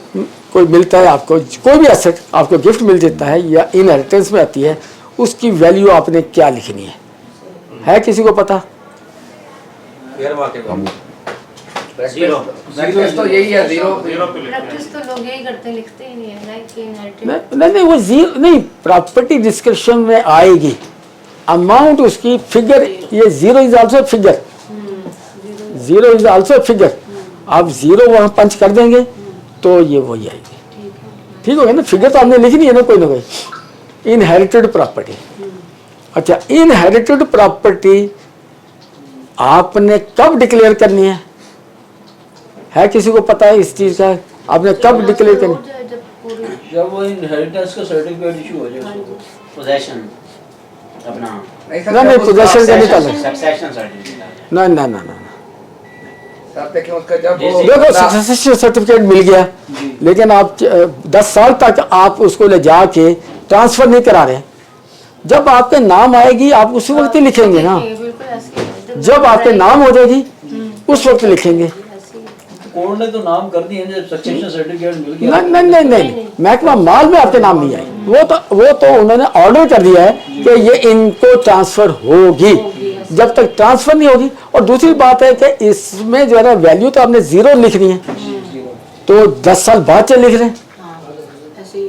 कोई मिलता है आपको, कोई भी एसेट आपको गिफ्ट मिल जाता है या इनहेरिटेंस में आती है, उसकी वैल्यू आपने क्या लिखनी है किसी को पता? तो यही है, जीरो। प्रैक्टिस तो लोग यही करते हैं, लिखते ही नहीं है ना कि इनहेरिटेड। नहीं वो जीरो नहीं, प्रॉपर्टी डिस्क्रिप्शन में आएगी अमाउंट उसकी फिगर, ये zero is also figure, zero is also figure. आप जीरो वहां पंच कर देंगे तो ये वही आएगी, ठीक हो गया ना। फिगर तो आपने लिखनी है ना कोई ना कोई। इनहेरिटेड प्रॉपर्टी, अच्छा इनहेरिटेड प्रॉपर्टी आपने कब डिक्लेयर करनी है किसी को पता है इस चीज का? आपने कब डिक्लेयर करनी? जब वो इनहेरिटेंस का सर्टिफिकेट इशू हो जाए, पोजेशन अपना नहीं पोजेशन का नहीं था, सक्सेशन सर्टिफिकेट। ना ना ना ना आप देखें उसका जब वो देखो सक्सेशन सर्टिफिकेट मिल गया, लेकिन आप 10 साल तक आप उसको ले जाके ट्रांसफर नहीं करा रहे। जब आपके नाम आएगी आप उसी वक्त ही लिखेंगे ना, बिल्कुल ऐसे ही है। जब आपके नाम हो जाएगी उस वक्त लिखेंगे। कोर्ट ने तो नाम कर दिए जब सक्सेशन सर्टिफिकेट मिल गया। नहीं नहीं नहीं नहीं, महकमा माल में आपके नाम नहीं आए, वो तो उन्होंने ऑर्डर कर दिया है कि ये इनको ट्रांसफर होगी। जब तक ट्रांसफर नहीं होगी, और दूसरी बात है कि इसमें जो है ना वैल्यू तो आपने जीरो लिखनी है, तो 10 साल बाद चल लिख रहे हैं।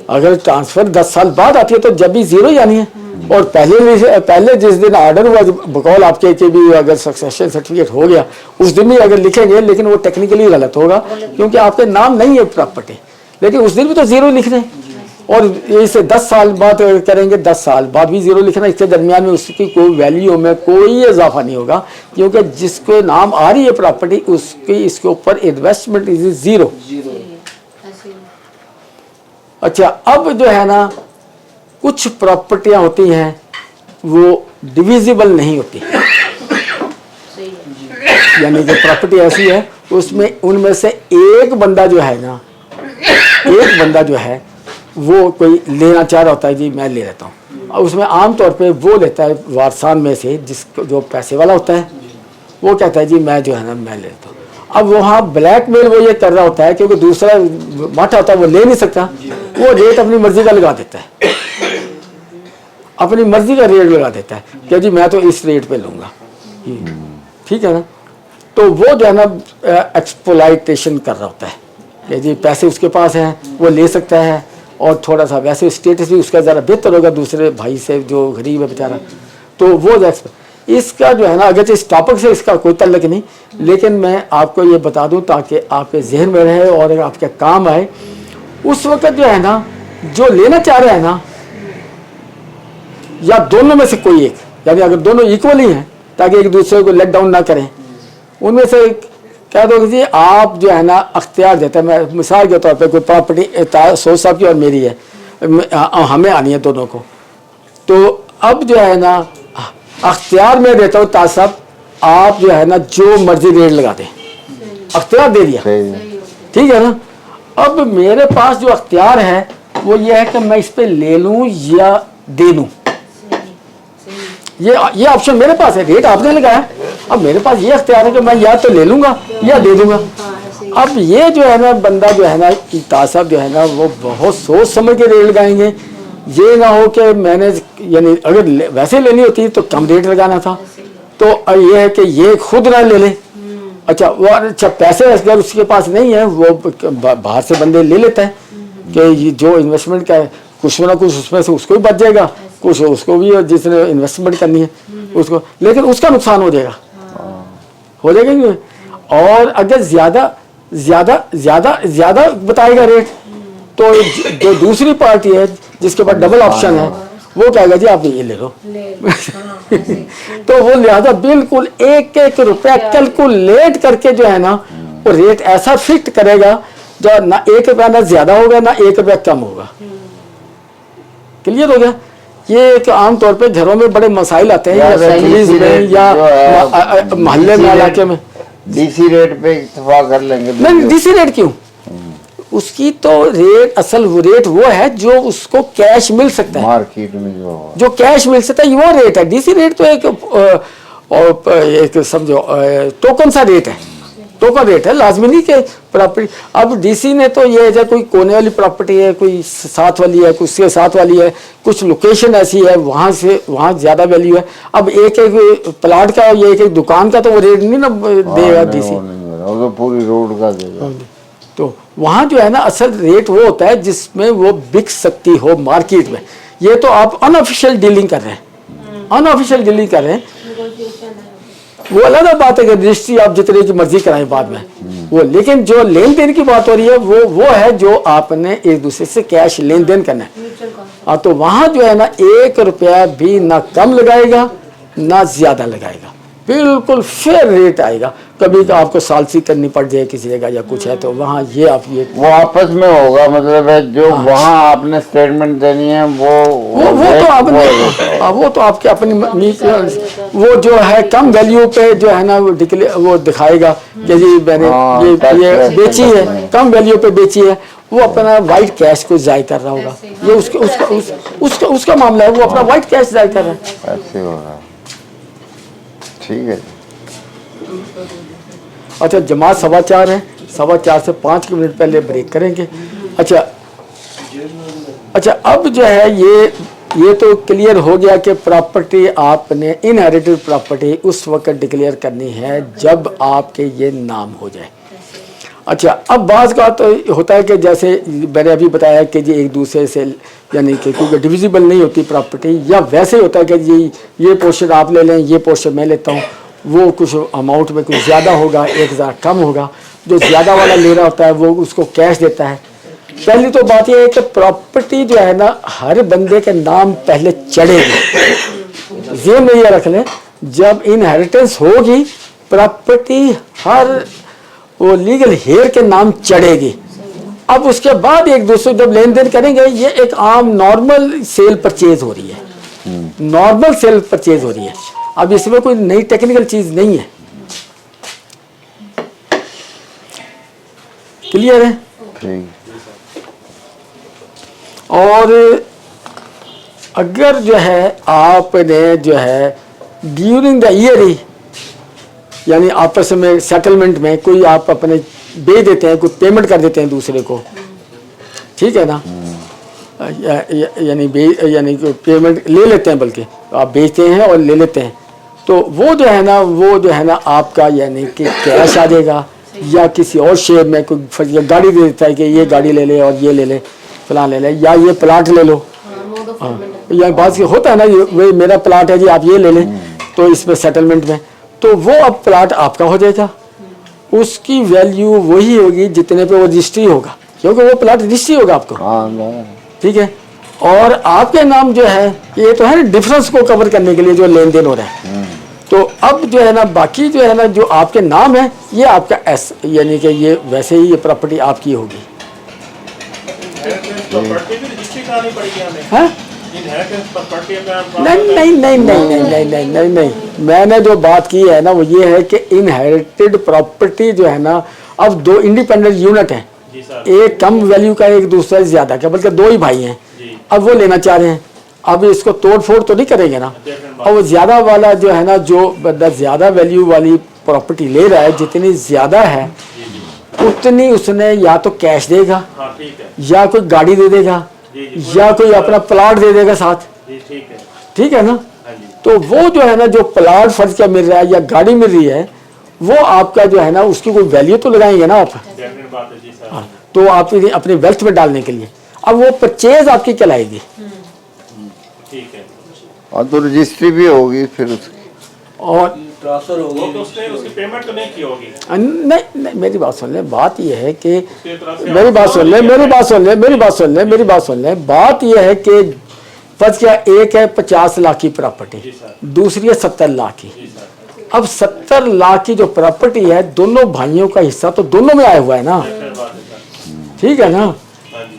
अगर ट्रांसफर 10 साल बाद आती है तो जब भी जीरो ही आनी है। और पहले जिस दिन ऑर्डर हुआ बकौल आपके कि भी अगर सक्सेशन सर्टिफिकेट हो गया उस दिन भी अगर लिखेंगे, लेकिन वो टेक्निकली गलत होगा क्योंकि आपके नाम नहीं है प्रॉपर्टी, लेकिन उस दिन भी तो जीरो लिख रहे हैं। और इसे 10 साल बाद करेंगे, 10 साल बाद भी जीरो लिखना, इसके दरमियान में उसकी कोई वैल्यू में कोई इजाफा नहीं होगा, क्योंकि जिसके नाम आ रही है प्रॉपर्टी उसकी इसके ऊपर इन्वेस्टमेंट इज जीरो। अच्छा, अब जो है ना कुछ प्रॉपर्टियां होती हैं वो डिविजिबल नहीं होती, यानी जो प्रॉपर्टी ऐसी है उसमें उनमें से एक बंदा जो है ना, एक बंदा जो है वो कोई लेना चाह रहा होता है, जी मैं ले लेता हूँ, और उसमें आमतौर पे वो लेता है वारसान में से, जिसको जो पैसे वाला होता है वो कहता है जी मैं जो है ना मैं ले लेता हूँ। अब वहाँ ब्लैकमेल वो ये कर रहा होता है क्योंकि दूसरा माठा होता है वो ले नहीं सकता, वो रेट अपनी मर्जी का लगा देता है, अपनी मर्जी का रेट लगा देता है कि जी मैं तो इस रेट पे लूँगा, ठीक है ना। तो वो जो है ना एक्सप्लॉइटेशन कर रहा होता है कि जी पैसे उसके पास हैं वो ले सकता है, और थोड़ा सा वैसे स्टेटस भी उसका ज़रा बेहतर होगा दूसरे भाई से जो गरीब है बेचारा। तो वो इसका जो है ना, अगर इस टॉपिक से इसका कोई तल्लक नहीं, लेकिन मैं आपको ये बता दूं ताकि आपके जहन में रहे और आपके काम आए। उस वक्त जो है ना जो लेना चाह रहे हैं ना, या दोनों में से कोई एक, यानी अगर दोनों इक्वली हैं ताकि एक दूसरे को लेट डाउन ना करें, उनमें से कह दो कि जी आप जो है ना अख्तियार देते हैं। मैं मिसाल के तौर पे कोई प्रॉपर्टी सोच साहब की और मेरी है, हमें आनी है दोनों को, तो अब जो है ना अख्तियार में देता हूँ ताज साहब, आप जो है ना जो मर्जी रेट लगा दें, अख्तियार दे दिया, ठीक है ना। अब मेरे पास जो अख्तियार है वो ये है कि मैं इस पे ले लूँ या दे दूँ, ये ऑप्शन मेरे पास है, रेट आपने लगाया, अब मेरे पास ये अख्तियार है कि मैं या तो ले लूँगा या दे दूँगा। अब ये जो है ना बंदा जो है ना ताज साहब जो है ना वो बहुत सोच समझ के रेट लगाएंगे, ये ना हो कि मैंने यानी अगर वैसे लेनी होती तो कम रेट लगाना था, तो ये है कि ये खुद ना ले ले। अच्छा वो अच्छा पैसे अगर उसके पास नहीं है वो बाहर से बंदे ले लेता है कि ये जो इन्वेस्टमेंट का है कुछ ना कुछ उसमें से उसको भी बच जाएगा, कुछ उसको भी जिसने इन्वेस्टमेंट करनी है उसको, लेकिन उसका नुकसान हो जाएगा नहीं। और अगर ज़्यादा बताएगा रेट तो जो दूसरी पार्टी है जिसके पास डबल ऑप्शन है वो कहेगा जी आप ये ले लो तो वो लिहाजा बिल्कुल एक एक रुपया कैलकुलेट करके जो है ना वो रेट ऐसा फिक्स करेगा जो ना 1 रुपया ना ज्यादा होगा ना 1 रुपया कम होगा। क्लियर हो गया। ये एक आम तौर पे घरों में बड़े मसाइल आते हैं या मोहल्ले में इलाके में डीसी रेट पे इत्तेफाक कर लेंगे। नहीं डीसी रेट क्यों, उसकी तो रेट, असल रेट वो है जो उसको कैश मिल सकता है, मार्केट में जो कैश मिल सकता है वो रेट है। डीसी रेट तो एक समझो टोकन सा रेट है, टोकन रेट है, लाजमी नहीं कि प्रॉपर्टी। अब डीसी ने तो ये है कोई कोने वाली प्रॉपर्टी है, कोई साथ वाली है, कुछ के साथ वाली है, कुछ लोकेशन ऐसी है वहाँ से वहाँ ज़्यादा वैल्यू है। अब एक एक प्लाट का, ये एक एक दुकान का तो वो रेट नहीं ना देगा डीसी, वो तो पूरी रोड का देगा। तो वहाँ जो है ना असल रेट वो होता है जिसमें वो बिक सकती हो मार्केट में। ये तो आप अनऑफिशियल डीलिंग कर रहे हैं, अनऑफिशियल डीलिंग कर रहे हैं, वो अलग बात है कि रजिस्ट्री आप जितने की मर्जी कराएं बाद में वो, लेकिन जो लेन देन की बात हो रही है वो है जो आपने एक दूसरे से कैश लेन देन करना है। तो वहाँ जो है ना 1 रुपया भी ना कम लगाएगा ना ज़्यादा लगाएगा, बिल्कुल फेयर रेट आएगा। कभी तो आपको सालसी करनी पड़ जाए किसी जगह या कुछ है तो वहाँ ये आप ये वो आपस में होगा, मतलब है जो वहाँ आपने स्टेटमेंट देनी है वो तो आपने वो तो आपके अपनी वो जो है कम वैल्यू पे जो है ना वो दिखाएगा कि जी मैंने ये बेची है, कम वैल्यू पे बेची है, वो अपना वाइट कैश को जाय कर रहा होगा, ये उसका मामला है, वो अपना वाइट कैश जाय कर रहा है। ऐसे हो रहा है, ठीक है। अच्छा, जमात 4:15 है, 4:15 से 5 मिनट पहले ब्रेक करेंगे। अच्छा, अब जो है ये तो क्लियर हो गया कि प्रॉपर्टी आपने इनहेरिटेड प्रॉपर्टी उस वक्त डिक्लेयर करनी है जब आपके ये नाम हो जाए। अच्छा, अब बाज़ का तो होता है कि जैसे मैंने अभी बताया कि जी एक दूसरे से यानी कि क्योंकि डिविजिबल नहीं होती प्रॉपर्टी, या वैसे होता है कि जी ये पोर्शन आप ले लें, ये पोर्शन मैं लेता हूँ, वो कुछ अमाउंट में कुछ ज़्यादा होगा, 1000 कम होगा, जो ज़्यादा वाला ले रहा होता है वो उसको कैश देता है। पहली तो बात यह है कि प्रॉपर्टी जो है ना हर बंदे के नाम पहले चढ़ेगी, जेब में ये रख लें, जब इनहेरिटेंस होगी प्रॉपर्टी हर वो लीगल हेयर के नाम चढ़ेगी। अब उसके बाद एक दूसरे जब लेन देन करेंगे, ये एक आम नॉर्मल सेल परचेज हो रही है, नॉर्मल सेल परचेज हो रही है। अब इसमें कोई नई टेक्निकल चीज नहीं है, क्लियर है? और अगर जो है आपने जो है ड्यूरिंग द ईयर ही यानी आपस में सेटलमेंट में कोई आप अपने बेच देते हैं, कोई पेमेंट कर देते हैं दूसरे को, ठीक है ना, यानी पेमेंट ले लेते हैं, बल्कि आप बेचते हैं और ले लेते हैं, तो वो जो है ना आपका यानी कि कैश आ जाएगा, या किसी और शेयर में कोई गाड़ी दे देता है कि ये गाड़ी ले ले और ये ले ले, फलां ले ले, या ये प्लाट ले लो, या बात होता है ना वही मेरा प्लाट है जी आप ये ले लें, तो इसमें सेटलमेंट में तो वो अब प्लाट आपका हो जाएगा, उसकी वैल्यू वही होगी जितने पे वो रजिस्ट्री होगा, क्योंकि वो प्लाट रजिस्ट्री होगा आपको, ठीक है। और आपके नाम जो है ये तो है डिफरेंस को कवर करने के लिए जो लेन देन हो रहा है, तो अब जो है ना बाकी जो है ना जो आपके नाम है ये आपका एस यानी कि ये वैसे ही ये प्रॉपर्टी आपकी होगी। नहीं, मैंने जो बात की है ना वो ये है कि इनहेरिटेड प्रॉपर्टी जो है ना, अब 2 इंडिपेंडेंट यूनिट हैं, एक कम वैल्यू का एक दूसरा ज्यादा का, बल्कि 2 ही भाई हैं, अब वो लेना चाह रहे हैं, अब इसको तोड़ फोड़ तो नहीं करेंगे ना, और वो ज्यादा वाला जो है ना जो बंदा ज्यादा वैल्यू वाली प्रॉपर्टी ले रहा है, जितनी ज्यादा है उतनी उसने या तो कैश देगा, या कोई गाड़ी दे देगा, या कोई अपना प्लाट दे देगा साथ, ठीक है ना। तो वो जो है ना जो प्लाट फर्ज का मिल रहा है या गाड़ी मिल रही है, वो आपका जो है ना उसकी कोई वैल्यू तो लगाएंगे ना आप, तो आप अपने वेल्थ में डालने के लिए, अब वो परचेज आपकी कहलाएगी, ठीक है। और तो रजिस्ट्री भी होगी फिर उसकी, और ट्रांसफर होगी, तो उसकी पेमेंट तो नहीं की होगी। नहीं, मेरी बात सुन ले, बात यह है कि मेरी बात सुन ले, बात यह है कि फर्ज क्या, एक है 50 लाख की प्रॉपर्टी, दूसरी है 70 लाख की। अब 70 लाख की जो प्रॉपर्टी है दोनों भाइयों का हिस्सा तो दोनों में आया हुआ है ना, ठीक है ना,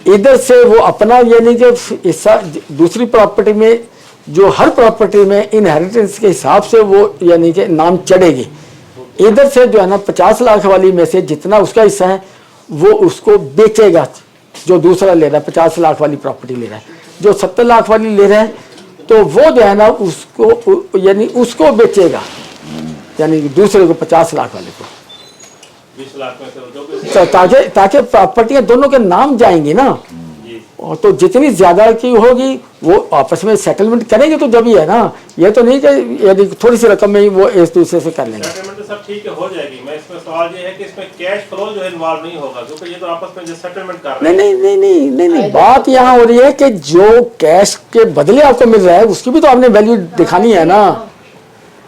इधर से वो अपना यानी कि हिस्सा दूसरी प्रॉपर्टी में, जो हर प्रॉपर्टी में इनहेरिटेंस के हिसाब से वो यानी कि नाम चढ़ेगी, इधर से जो है ना 50 लाख वाली में से जितना उसका हिस्सा है वो उसको बेचेगा, जो दूसरा ले रहा है 50 लाख वाली प्रॉपर्टी ले रहा है, जो 70 लाख वाली ले रहा है तो वो जो है ना उसको यानी उसको बेचेगा, यानी दूसरे को 50 लाख वाले को, 20 लाख में से जो भी ताकि ताकि प्रॉपर्टियां दोनों के नाम जाएंगी ना, जी और तो जितनी ज्यादा की होगी वो आपस में सेटलमेंट करेंगे तो जब ही है ना, ये तो नहीं कि यदि थोड़ी सी रकम में ही वो एक दूसरे से कर लेंगे। सेटलमेंट तो सब ठीक है, हो जाएगी। मैं इसमें सवाल ये है कि इसमें कैश फ्लो जो है इन्वॉल्व नहीं होगा, क्योंकि ये तो आपस में जो सेटलमेंट कर रहे नहीं हैं। नहीं नहीं नहीं नहीं नहीं, बात यहाँ हो रही है कि जो कैश के बदले आपको मिल रहा है उसकी भी तो आपने वैल्यू दिखानी है ना,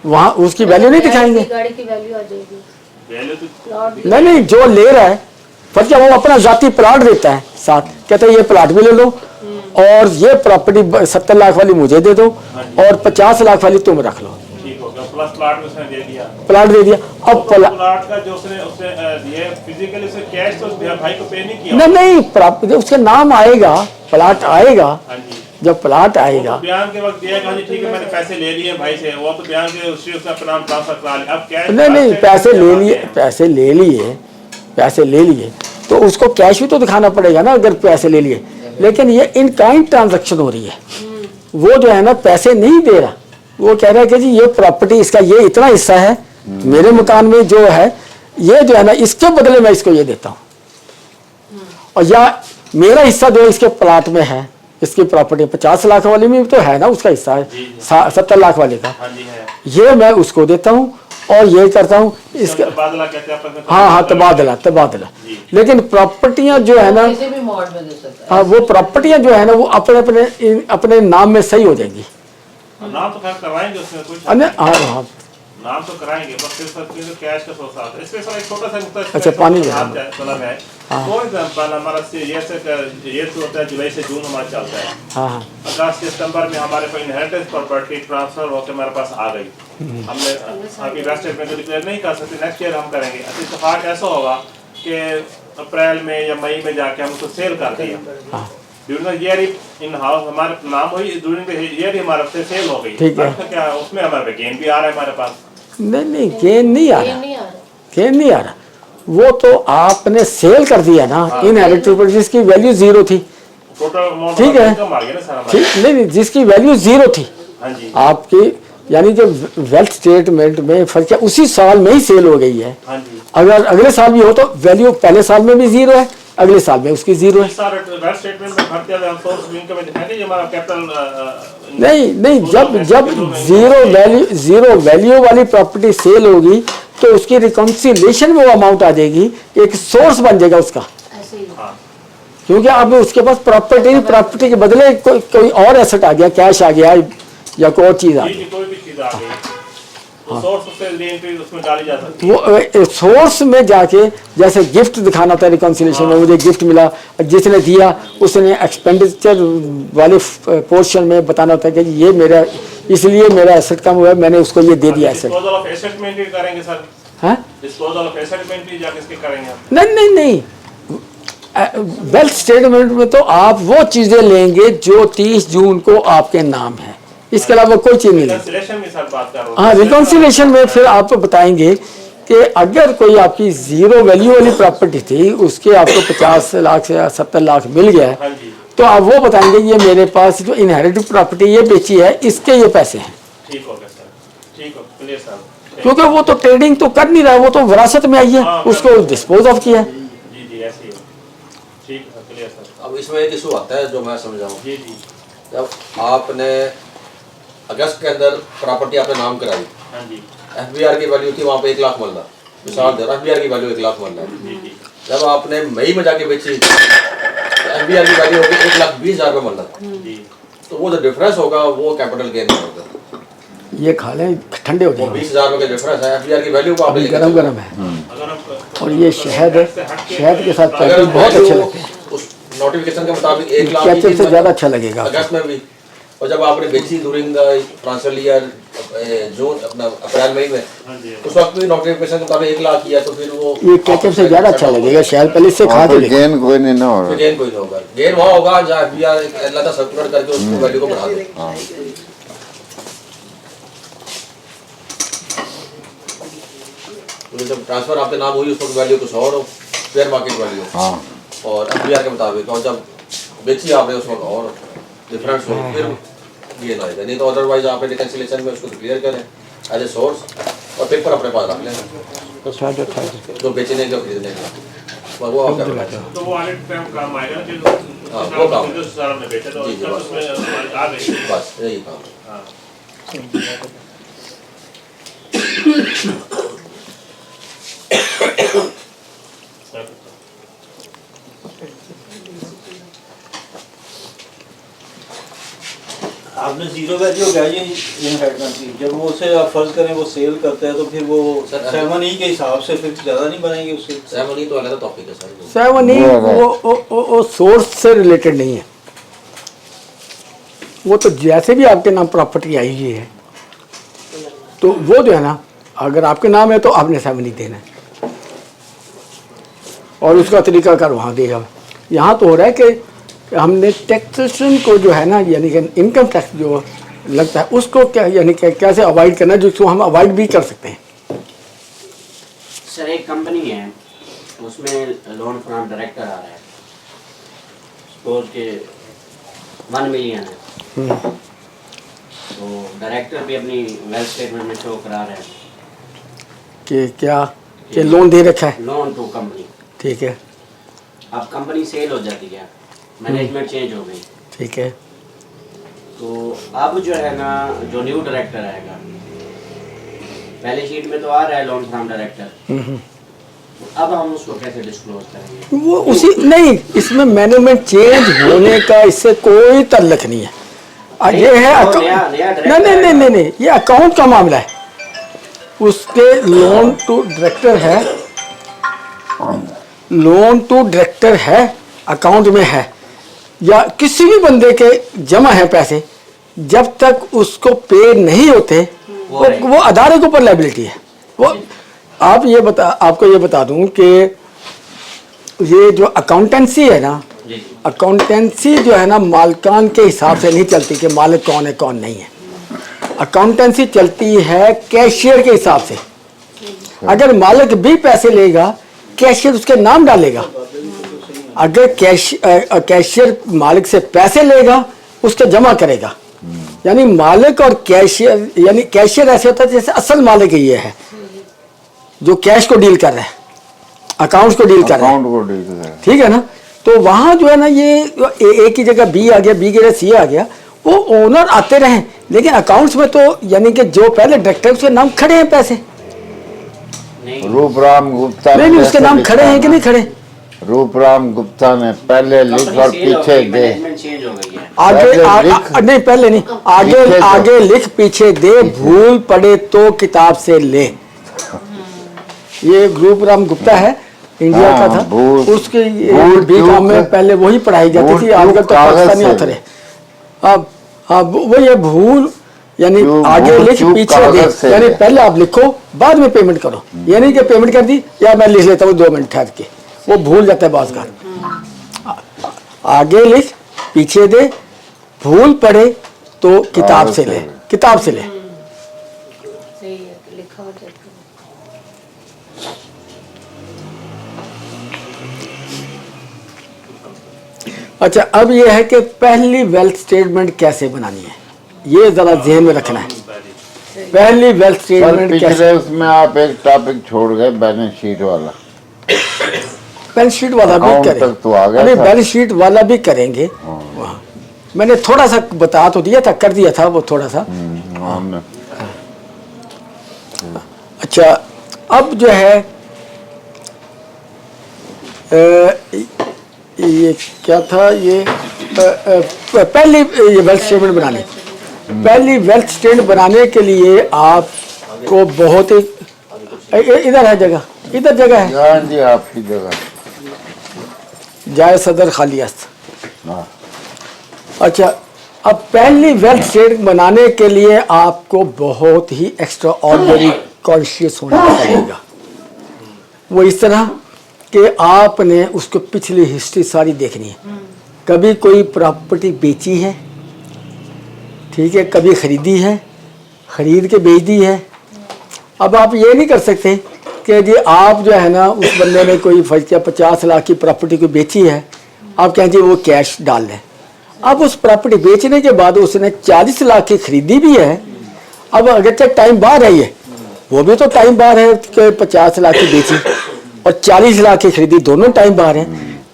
वहाँ उसकी वैल्यू नहीं दिखाएंगे। गाड़ी की वैल्यू आ जाएगी। वैल्यू तो प्लॉट नहीं नहीं, जो ले रहा है फिर क्या वो अपना जाती प्लाट देता है साथ, कहता है ये प्लाट भी ले लो और ये प्रॉपर्टी 70 लाख वाली मुझे दे दो और 50 लाख वाली तुम रख लो, ठीक हो गया, प्लस प्लाट में उसने दे दिया। प्लाट दे दिया। अब प्लाट का जो उसने दिया फिजिकली, उसे कैश तो भाई को पे नहीं किया। नहीं नहीं, प्रॉपर्टी उसके नाम आएगा, प्लाट आएगा, हाँ जी, जब प्लाट आएगा तो बयान के वक्त दिया कि हाँ जी ठीक है मैंने पैसे ले लिए भाई से, वो तो बयान के उससे उसने अपना नाम ट्रांसफर करा लिया। अब कैश नहीं नहीं, पैसे ले लिए, पैसे ले लिए, पैसे ले लिए तो उसको कैश भी तो दिखाना पड़ेगा ना अगर पैसे ले लिए, लेकिन ये इन काइंड ट्रांजैक्शन हो रही है। वो जो है ना पैसे नहीं दे रहा, वो कह रहा है कि जी ये प्रॉपर्टी इसका ये इतना हिस्सा है मेरे मकान में जो है, ये जो है ना इसके बदले मैं इसको ये देता हूँ, और या मेरा हिस्सा जो इसके प्लाट में है, इसकी प्रॉपर्टी 50 लाख वाली में तो है ना उसका हिस्सा है 70 लाख वाले का, हाँ जी है, ये मैं उसको देता हूँ और ये करता हूँ इसका। तबादला कहते हैं आपस में। हाँ हाँ, तबादला तबादला। लेकिन प्रॉपर्टियां जो है ना, किसी भी मोड में दे सकता है। हाँ वो प्रॉपर्टियां जो है ना वो अपने अपने अपने नाम में सही हो जाएंगी। नाम तो खैर करवाएंगे उसमें कुछ, हाँ हाँ, नाम तो कराएंगे, बस सिर्फ कैश का सोर्स आता है। इसमें सर एक छोटा सा नुकता अच्छा, पानी जो है। तलब है, फॉर एग्जांपल हमारा ये तो होता है जुलाई से जून हमारा चलता है, हाँ हाँ, अगस्त सितंबर में हमारे पास इनहेरिटेंस प्रॉपर्टी ट्रांसफर होकर हमारे पास आ गई, हमने अभी वेस्टेड में तो डिक्लेयर नहीं कर सकते, नेक्स्ट ईयर हम करेंगे। अच्छा इत्तेफाक ऐसा होगा कि अप्रैल में या मई में जाके हम उसको सेल कर दिया, during the year in house हमारे नाम हुई, ड्यूरिंग द ईयर हमारे से सेल हो गई, ठीक है। तो क्या उसमें हमारे गेन भी आ रहा है हमारे पास? नहीं नहीं, गेन नहीं आ ये रहा, नहीं आ रहा। गेन नहीं आ रहा, वो तो आपने सेल कर दिया ना, इनहेरिटेड प्रॉपर्टी जिसकी वैल्यू जीरो थी, टोटल अमाउंट ठीक है। कम आ गया ना सर हमारे। ठीक, नहीं नहीं, जिसकी वैल्यू जीरो थी हाँ जी, आपकी, यानी कि वेल्थ स्टेटमेंट में फर्क है, उसी साल में ही सेल हो गई है। हाँ जी, अगर अगले साल भी हो तो वैल्यू पहले साल में भी जीरो है, अगले साल में उसकी जीरो है। सारे वेल्थ स्टेटमेंट में भरते हैं हम सोर्स इनकम में दिखाएंगे ये हमारा कैपिटल नहीं नहीं, जब जीरो वैल्यू वाली प्रॉपर्टी सेल होगी तो उसकी रिकॉन्सिलेशन में वो अमाउंट आ जाएगी, एक सोर्स बन जाएगा उसका, ऐसे ही क्योंकि अब उसके पास प्रॉपर्टी के बदले कोई और एसेट आ गया, कैश आ गया या कोई और चीज आ गई, कोई भी चीज आ गई तो सोर्स उससे रीएंट्री उसमें डाली जा सकती है। वो सोर्स में जाके जैसे गिफ्ट दिखाना होता है रिकॉन्सिलेशन में, मुझे गिफ्ट मिला, जिसने दिया उसने एक्सपेंडिचर वाले पोर्शन में बताना होता है कि ये मेरा, इसलिए मेरा एसेट कम हुआ है, मैंने उसको ये दे दिया एसेट। डिस्पोजल ऑफ एसेट में एंट्री करेंगे सर, हाँ डिस्पोजल ऑफ एसेट में एंट्री जाके इसके करेंगे हम। नहीं नहीं नहीं, वेल्थ स्टेटमेंट में तो आप वो चीजें लेंगे जो 30 जून को आपके नाम है, इसके अलावा कोई चीज नहीं लेंगे। रिकॉन्सिलेशन में सर बात कर रहा हूँ। हाँ, रिकॉन्सिलेशन में फिर आपको बताएंगे कि अगर कोई आपकी जीरो वैल्यू वाली प्रॉपर्टी थी, उसके आपको 50 लाख या 70 लाख मिल गया है, हाँ जी, तो आप वो बताएंगे ये मेरे पास जो इनहेरिटेड प्रॉपर्टी ये बेची है, इसके ये पैसे हैं, ठीक हो गया सर, ठीक हो, क्लियर सर। क्योंकि वो तो ट्रेडिंग तो कर नहीं रहा, वो तो विरासत में आई है, उसको डिस्पोज ऑफ किया है। जी जी ऐसे ही हो, ठीक है सर, क्लियर सर। अब इसमें एक इशू आता है जो मैं समझाऊँ। जी जी, जब आपने अगस्त के अंदर प्रॉपर्टी आपने नाम कराई, हाँ जी, एफबीआर की वैल्यू थी वहाँ पे 1 लाख मिल रहा, मिसाल दे रहा, एफबीआर की वैल्यू 1 लाख मिल रहा है। जी जी, जब आपने मई में जाके बेची तो एफबीआर की वैल्यू होगी 1,20,000 रुपये मिल रहा, जी, तो वो जो डिफरेंस होगा वो कैपिटल गेन में होगा, ये खा लें ठंडे हो वो जाएंगे, 20,000 रुपये का डिफरेंस है, एफबीआर की वैल्यू को आपने लेके गरम चलो। गरम है। अगर हम और ये शहद है, शहद के साथ अगर पैकेज बहुत अच्छे लगते हैं, उस नोटिफिकेशन के मुताबिक 1 लाख कैचअप से ज़्यादा अच्छा लगेगा। अगस्त में भी, और जब आपने बेची ड्यूरिंग द फाइनेंशियल ईयर जून अपना अप्रैल मई में, हाँ जी, उस वक्त भी नोटिफिकेशन के मुताबिक 1 लाख किया, तो फिर वो ये कैचअप से ज़्यादा अच्छा लगेगा, शहद पहले से खा के देखो। गेन कोई नहीं ना हो रहा। गेन कोई नहीं होगा, गेन वहाँ होगा जहाँ एफबीआर अल्लाह का सर्कुलर करके उसको वैल्यू को बढ़ा दे। तो जब ट्रांसफर आपके नाम हुई उस वक्त वैल्यू कुछ और हो, फेयर मार्केट वैल्यू। हाँ और एफबीआर के मुताबिक, और जब बेची आपने उस वक्त और डिफरेंस हो फिर ये लाएगा, नहीं तो अदरवाइज आप रिकन्सिलेशन में उसको क्लियर करें एज ए सोर्स और पेपर अपने पास रख लें जो बेचने के और खरीदने के, और वो आप कर लें। तो वो आने टाइम काम आएगा कि हाँ, वो काम। जो सारा ने बेचा तो जी, जी, बस। उसमें आ गई। बस यही काम। हाँ। आपने जीरो वैल्यू क्या ये इन हेड कंट्री जब वो उसे आप फर्ज करें वो सेल करते हैं तो फिर वो सर, 7E के हिसाब से फिर ज़्यादा नहीं बनाएंगे उससे। 7E तो अलग टॉपिक है सर। 7E वो सोर्स से रिलेटेड नहीं है, वो तो जैसे भी आपके नाम प्रॉपर्टी आई हुई है तो वो जो है ना, अगर आपके नाम है तो आपने 7E देना है और उसका तरीका कर वहाँ देगा। यहाँ तो हो रहा है कि हमने टैक्सेशन को जो है ना, यानी कि इनकम टैक्स जो लगता है उसको क्या, यानी कि कैसे अवॉइड करना है, जिसको हम अवॉइड भी कर सकते हैं। सर एक कंपनी है उसमें लोन फ्रॉम डायरेक्टर आ रहा है, सपोज के 1 मिलियन है, तो डायरेक्टर भी अपनी वेल्थ स्टेटमेंट में शो करा रहे हैं कि क्या कि लोन दे रखा है, लोन टू कंपनी। ठीक है, अब कंपनी सेल हो जाती है, मैनेजमेंट चेंज हो गई, ठीक है, तो अब जो है ना जो न्यू डायरेक्टर आएगा, पहले शीट में तो आ रहा है लोन फ्रॉम डायरेक्टर, अब हम उसको कैसे डिस्क्लोज करेंगे? वो उसी नहीं, इसमें मैनेजमेंट चेंज होने का इससे कोई ताल्लुक नहीं है। ये है नहीं, ये अकाउंट का मामला है, उसके लोन टू डायरेक्टर है, लोन टू डायरेक्टर है, अकाउंट में है, या किसी भी बंदे के जमा है पैसे, जब तक उसको पे नहीं होते वो अदारे के ऊपर लायबिलिटी है। वो आपको ये बता दूं कि ये जो अकाउंटेंसी है ना, अकाउंटेंसी जो है ना मालिकान के हिसाब से नहीं चलती कि मालिक कौन है कौन नहीं है। अकाउंटेंसी चलती है कैशियर के हिसाब से। अगर मालिक भी पैसे लेगा, कैशियर उसके नाम डालेगा। अगर कैशियर मालिक से पैसे लेगा, उसके जमा करेगा। यानी मालिक और कैशियर, यानी कैशियर ऐसे होता है जैसे असल मालिक ये है जो कैश को डील कर रहा है, अकाउंट्स को डील कर रहा है, ठीक है ना। तो वहाँ जो है ना, ये एक ही जगह बी आ गया, बी की जगह सी आ गया, वो ओनर आते रहे, लेकिन अकाउंट्स में तो यानी कि जो पहले डायरेक्टर उसके नाम खड़े हैं पैसे, रूपराम गुप्ता नहीं उसके नाम खड़े हैं कि नहीं खड़े। रूपराम गुप्ता ने पहले लिख और पीछे दे, मैनेजमेंट चेंज हो गई है। आगे नहीं, पहले नहीं, आगे लिख पीछे दे, भूल पड़े तो किताब से ले। ये रूपराम गुप्ता है, इंडिया का था, उसके बीकॉम में पहले वही पढ़ाई जाती थी, आजकल तो पाकिस्तानी ऑथर है। अब वो ये भूल यानी आगे लिख पीछे दे, यानी पहले आप लिखो बाद में पेमेंट करो, यानी कि पेमेंट कर दी या मैं लिख लेता हूँ 2 मिनट ठहर के, वो भूल जाता है बात का। आगे लिख पीछे दे, भूल पड़े तो किताब से ले, किताब से ले। सही है, लिखा हो जाता है। अच्छा, अब ये है कि पहली वेल्थ स्टेटमेंट कैसे बनानी है, ये जरा ज़हन में रखना है। पहली वेल्थ स्टेटमेंट कैसे, पिछले उसमें आप एक टॉपिक छोड़ गए, बैलेंस शीट वाला। बैलेंस शीट वाला भी अकाउंट करेंगे, तक तो आ गया अरे था। बैलेंस शीट वाला भी करेंगे। वहाँ मैंने थोड़ा सा बता तो दिया था, कर दिया था वो थोड़ा सा। हमने अच्छा, अब जो है ये क्या था, ये पहली ये वेल्थ स्टेटमेंट बनानी, पहली वेल्थ स्टेटमेंट बनाने के लिए आपको बहुत ही इधर है जगह, इधर जगह है, हाँ जी आपकी जगह। जाए सदर खाली अस्त। हाँ। अच्छा, अब पहली वेल्थ स्टेटमेंट बनाने के लिए आपको बहुत ही एक्स्ट्रा ऑर्डिनरी कॉन्शियस होना पड़ेगा। वो इस तरह कि आपने उसको पिछली हिस्ट्री सारी देखनी है, कभी कोई प्रॉपर्टी बेची है, ठीक है, कभी खरीदी है, खरीद के बेच दी है। अब आप ये नहीं कर सकते कि जी आप जो है ना उस बंदे ने कोई फर्ज किया 50 लाख की प्रॉपर्टी को बेची है, आप कहें जी वो कैश डाल दें। अब उस प्रॉपर्टी बेचने के बाद उसने 40 लाख की खरीदी भी है। अब अगरचे टाइम बाहर है, ये वो भी तो टाइम बाहर है कि 50 लाख की बेची और 40 लाख की खरीदी, दोनों टाइम बाहर है।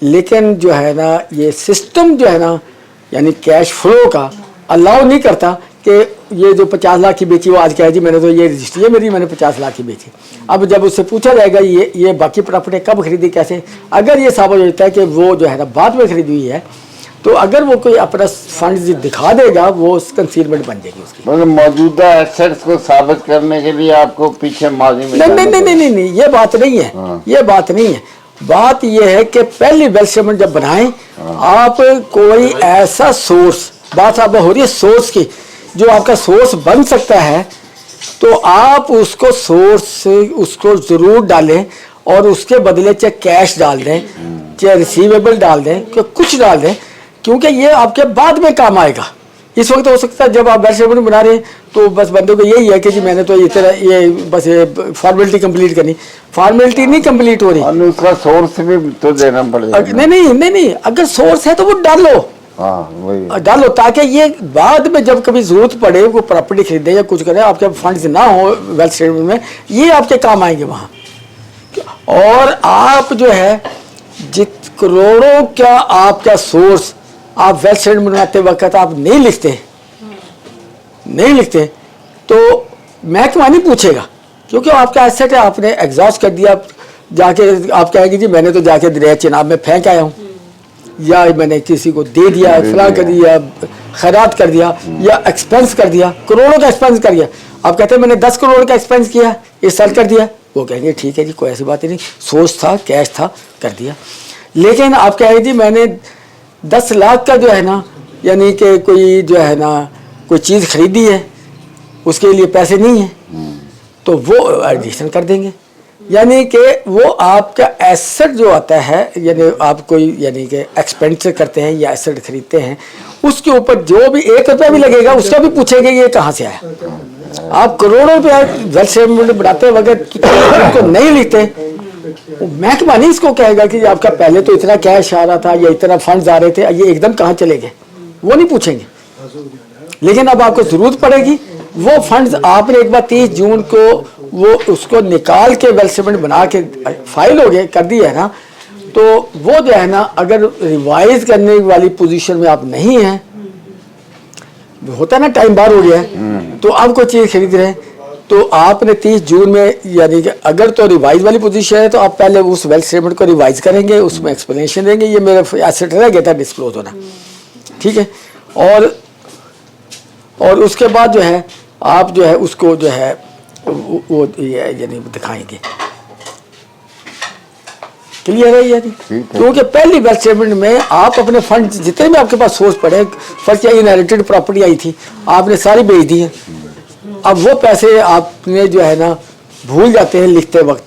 लेकिन जो है ना ये सिस्टम जो है ना यानी कैश फ्लो का अलाउ नहीं करता कि ये जो 50 लाख की बेची वो आज कहे जी मैंने तो ये रजिस्ट्री है मेरी, मैंने 50 लाख की बेची। अब जब उससे पूछा जाएगा ये बाकी प्रॉपर्टी कब खरीदी कैसे, अगर ये साबित हो जाता है कि वो जो है ना बाद में खरीदी हुई है, तो अगर वो कोई अपना फंड दिखा देगा वो कंसीलमेंट बन जाएगी उसकी। मतलब मौजूदा एसेट्स को साबित करने के लिए आपको पीछे माजी में नहीं, ये बात नहीं है। हाँ। ये बात नहीं है। बात ये है कि पहली वेल्थ स्टेटमेंट जब बनाएं आप कोई ऐसा सोर्स, बात आप हो रही है सोर्स की, जो आपका सोर्स बन सकता है, तो आप उसको सोर्स उसको जरूर डालें और उसके बदले चाहे कैश डाल दें, चाहे रिसीवेबल डाल दें, कुछ डाल दें, क्योंकि ये आपके बाद में काम आएगा। इस वक्त हो सकता है जब आप वेल्थ स्टेटमेंट बना रहे हैं तो बस बंदे को यही है कि जी मैंने तो ये बस ये फॉर्मेलिटी कंप्लीट करनी, फॉर्मेलिटी नहीं कंप्लीट हो रही, और उसका सोर्स भी तो देना पड़ेगा। नहीं, अगर सोर्स है तो वो डालो। हाँ वही डालो ताकि ये बाद में जब कभी जरूरत पड़े वो प्रॉपर्टी खरीदे या कुछ करे, आपके फंड्स ना हो वेल्थ स्टेटमेंट में, ये आपके काम आएंगे वहाँ। और आप जो है करोड़ों का आपका सोर्स आप वेल्थ स्टेटमेंट बनाते वक्त आप नहीं लिखते तो महकमा नहीं पूछेगा, क्योंकि आपका एसेट है, आपने एग्जॉस्ट कर दिया। जाके आप कहेंगे जी मैंने तो जाके दरिया चिनाब में फेंक आया हूँ, या मैंने किसी को दे दिया, फलां कर दिया, खैरात कर दिया, या एक्सपेंस कर दिया, करोड़ों का एक्सपेंस कर दिया। आप कहते हैं मैंने 10 करोड़ का एक्सपेंस किया इस साल कर दिया, वो कहेंगे ठीक है जी कोई ऐसी बात नहीं, सोर्स था कैश था कर दिया। लेकिन आप कहेंगे जी मैंने 10 लाख का जो है ना यानी कि कोई जो है ना कोई चीज़ खरीदी है उसके लिए पैसे नहीं है, तो वो एडिशन कर देंगे। यानी कि वो आपका एसेट जो आता है, यानी आप कोई यानी कि एक्सपेंडिचर करते हैं या एसेट खरीदते हैं, उसके ऊपर जो भी 1 रुपया भी लगेगा उसका भी पूछेंगे ये कहाँ से आया। आप करोड़ों रुपया वेल्थ स्टेटमेंट बनाते वक्त तो नहीं लिखते, महकमा नहीं इसको कहेगा कि आपका पहले तो इतना कैश आ रहा था या इतना फंड्स आ रहे थे, ये एकदम कहाँ चले गए, वो नहीं पूछेंगे। लेकिन अब आपको जरूरत पड़ेगी, वो फंड्स आपने एक बार 30 जून को वो उसको निकाल के वेल्थ स्टेटमेंट बना के फाइल हो गए कर दी है ना, तो वो जो है ना अगर रिवाइज करने वाली पोजीशन में आप नहीं हैं, होता है ना टाइम बार हो गया है, तो आप कोई चीज़ खरीद रहे हैं तो आपने 30 जून में यानी कि अगर तो रिवाइज वाली पोजीशन है तो आप पहले उस वेल्थ स्टेटमेंट को रिवाइज करेंगे, उसमें एक्सप्लेनेशन देंगे ये मेरा एसेट रह गया था डिस्क्लोज होना, ठीक है। और उसके बाद जो है आप जो है उसको जो है वो यानी दिखाएंगे। क्लियर है यानी, क्योंकि पहली वेल्थ स्टेटमेंट में आप अपने फंड जितने भी आपके पास सोर्स पड़े, फर्स्ट या इनहेरिटेड प्रॉपर्टी आई थी आपने सारी बेच दी है, अब वो पैसे आपने जो है ना भूल जाते हैं लिखते वक्त,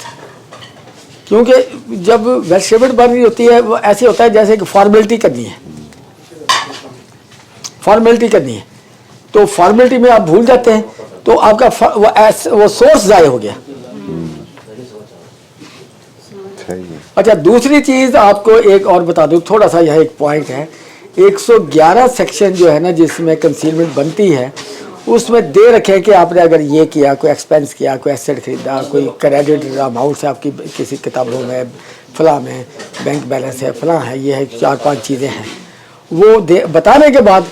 क्योंकि जब वेल्थ स्टेटमेंट बन रही होती है वो ऐसे होता है जैसे कि फॉर्मेलिटी करनी है, तो फॉर्मेलिटी में आप भूल जाते हैं तो आपका वो सोर्स ज़ाया हो गया। अच्छा, दूसरी चीज़ आपको एक और बता दूं, थोड़ा सा यह एक पॉइंट है, 111 सेक्शन जो है ना जिसमें कंसीलमेंट बनती है उसमें दे रखे कि आपने अगर ये किया, कोई एक्सपेंस किया, कोई एसेट खरीदा, कोई क्रेडिट अमाउंट से आपकी किसी किताबों में फलां में बैंक बैलेंस है, फलां है, ये है 4-5 चीज़ें हैं, वो बताने के बाद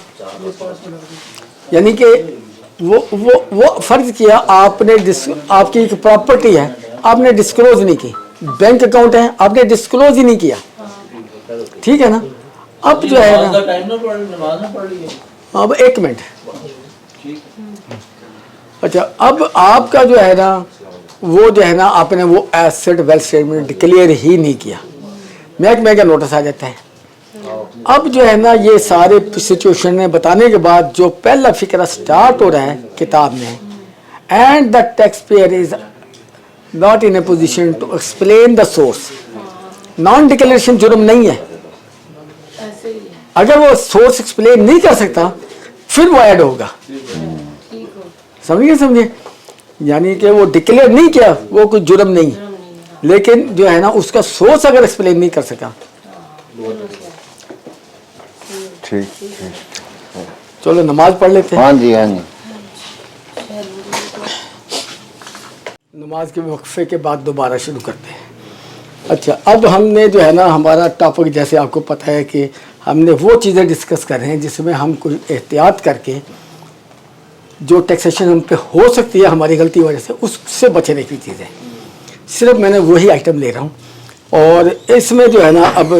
यानी कि वो फर्ज किया आपने, आपकी एक प्रॉपर्टी है आपने डिस्क्लोज नहीं की, बैंक अकाउंट है आपने डिस्क्लोज ही नहीं किया, ठीक है ना। अब जो है ना अब 1 मिनट, अच्छा, अब आपका जो है ना वो जो है ना आपने वो एसेट वेल्थ स्टेटमेंट डिक्लेयर ही नहीं किया, महकमे का नोटिस आ जाता है। अब जो है ना ये सारे सिचुएशन ने बताने के बाद जो पहला फिक्रा स्टार्ट हो रहा है किताब में, and the tax payer is not in a position to explain the source. Non declaration जुर्म नहीं है, अगर वो सोर्स एक्सप्लेन नहीं कर सकता फिर वो ऐड होगा, समझिए, यानी कि वो डिक्लेयर नहीं किया वो कोई जुर्म नहीं, लेकिन जो है ना उसका सोर्स अगर एक्सप्लेन नहीं कर सका। ठीक। चलो नमाज पढ़ लेते हैं। हाँ जी, हाँ जी। नमाज के वक्फे के बाद दोबारा शुरू करते हैं। अच्छा, अब हमने जो है ना हमारा टॉपिक, जैसे आपको पता है कि हमने वो चीज़ें डिस्कस कर रहे हैं जिसमें हम कुछ एहतियात करके जो टैक्सेशन हम पे हो सकती है हमारी गलती वजह से, उससे बचने की चीज़ें, सिर्फ मैंने वही आइटम ले रहा हूँ। और इसमें जो है ना अब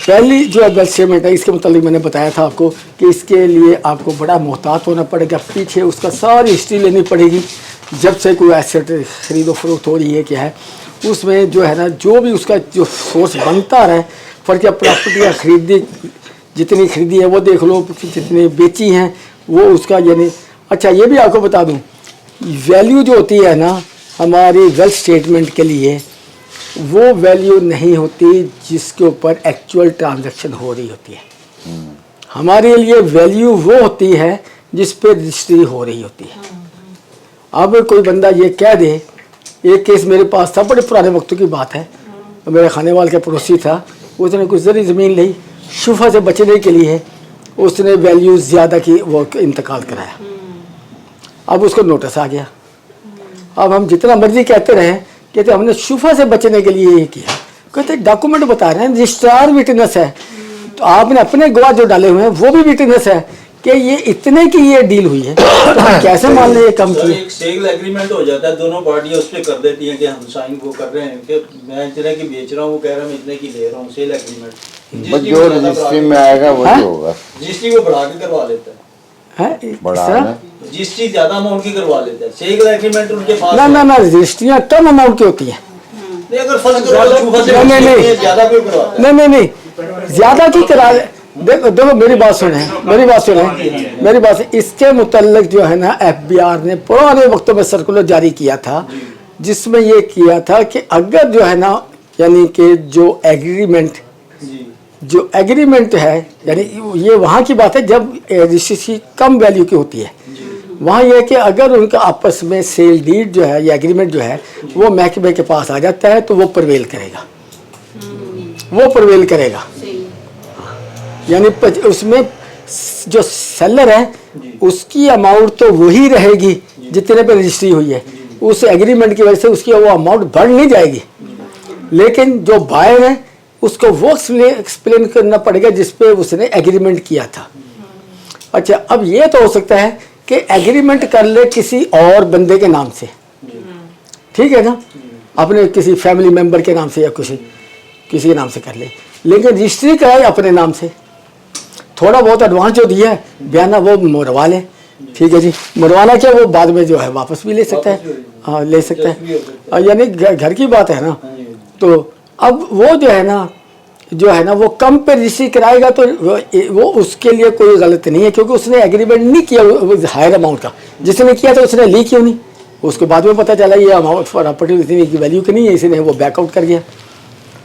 पहली जो वेल्थ स्टेटमेंट है, इसके मुतालिक मैंने बताया था आपको कि इसके लिए आपको बड़ा मोहतात होना पड़ेगा, पीछे उसका सारी हिस्ट्री लेनी पड़ेगी, जब से कोई एसेट खरीदो फरोख्त हो रही है क्या है, उसमें जो है ना जो भी उसका जो सोर्स बनता रहे, फर्क प्रॉपर्टियाँ खरीदी, जितनी खरीदी है वो देख लो, जितनी बेची हैं वो उसका, यानी अच्छा ये भी आपको बता दूं, वैल्यू जो होती है ना हमारी वेल्थ स्टेटमेंट के लिए, वो वैल्यू नहीं होती जिसके ऊपर एक्चुअल ट्रांजैक्शन हो रही होती है। हमारे लिए वैल्यू वो होती है जिस पे रजिस्ट्री हो रही होती है। अब कोई बंदा ये कह दे, एक केस मेरे पास था, बड़े पुराने वक्तों की बात है, मेरे खाने वाले का पड़ोसी था, उसने कुछ ज़री ज़मीन ली, शुफा से बचने के लिए उसने वैल्यू ज़्यादा की वो इंतकाल कराया। अब उसको नोटिस आ गया। अब हम जितना मर्जी कहते रहे, कहते हमने शुफा से बचने के लिए ये किया, कहते डॉक्यूमेंट बता रहे हैं, रजिस्ट्रार विटनेस है, तो आपने अपने गवाह जो डाले हुए हैं वो भी विटनेस है कि ये इतने की ये डील हुई है, तो हम कैसे मान लें ये कम सर, किए। एक सेल एग्रीमेंट हो जाता है, दोनों पार्टियां उस पर कर देती हैं कि हम साइन वो कर रहे हैं कि मैं इतने की बेच रहा हूँ, वो कह रहा है मैं इतने की ले रहा हूँ, सेल एग्रीमेंट। बस जो रजिस्ट्री में आएगा वही होगा। रजिस्ट्री को बढ़ा के करवा लेता है, बड़ा है है। रजिस्ट्री ज्यादा अमाउंट की करवा लेता है, सेल एग्रीमेंट उनके पास ना ना ना, रजिस्ट्रियाँ कम अमाउंट की होती हैं। नहीं, अगर फर्ज करवा लो शुफा से नहीं, बचने नहीं, के लिए ज्यादा क्यों करवाता है? नहीं नहीं नहीं, ज़्यादा की करा, देखो देखो मेरी बात सुने, मेरी बात सुने, मेरी बात सुने। इसके मुतल्लिक जो है ना FBR ने पुराने वक्तों में सर्कुलर जारी किया था, जिसमें ये किया था कि अगर जो है ना, यानी कि जो एग्रीमेंट है, यानी ये वहाँ की बात है जब रजिस्ट्री कम वैल्यू की होती है, वहाँ ये कि अगर उनका आपस में सेल डीड जो है या एग्रीमेंट जो है वो महकमे के पास आ जाता है तो वो प्रवेल करेगा, वो प्रवेल करेगा। यानी उसमें जो सेलर है उसकी अमाउंट तो वही रहेगी जितने पे रजिस्ट्री हुई है, उस एग्रीमेंट की वजह से उसकी वो अमाउंट बढ़ नहीं जाएगी, लेकिन जो बायर है उसको वो एक्सप्लेन करना पड़ेगा जिस पे उसने एग्रीमेंट किया था। अच्छा, अब ये तो हो सकता है कि एग्रीमेंट कर ले किसी और बंदे के नाम से, ठीक है ना, अपने किसी फैमिली मेंबर के नाम से या किसी के नाम से कर ले, लेकिन रजिस्ट्री कराए अपने नाम से, थोड़ा बहुत एडवांस जो दिया है बयाना वो मुड़वा ले, ठीक है जी, मुड़वाना क्या वो बाद में जो है वापस भी ले सकता है, हाँ ले सकता है, यानी घर की बात है ना। तो अब वो जो है ना वो कम पे रजिस्ट्री कराएगा तो वो उसके लिए कोई गलत नहीं है, क्योंकि उसने एग्रीमेंट नहीं किया हायर अमाउंट का, जिसने किया था उसने ली क्यों नहीं, उसके बाद में पता चला ये अमाउंट प्रॉपर्टी इतनी की वैल्यू की नहीं है, इसने वो बैकआउट कर गया।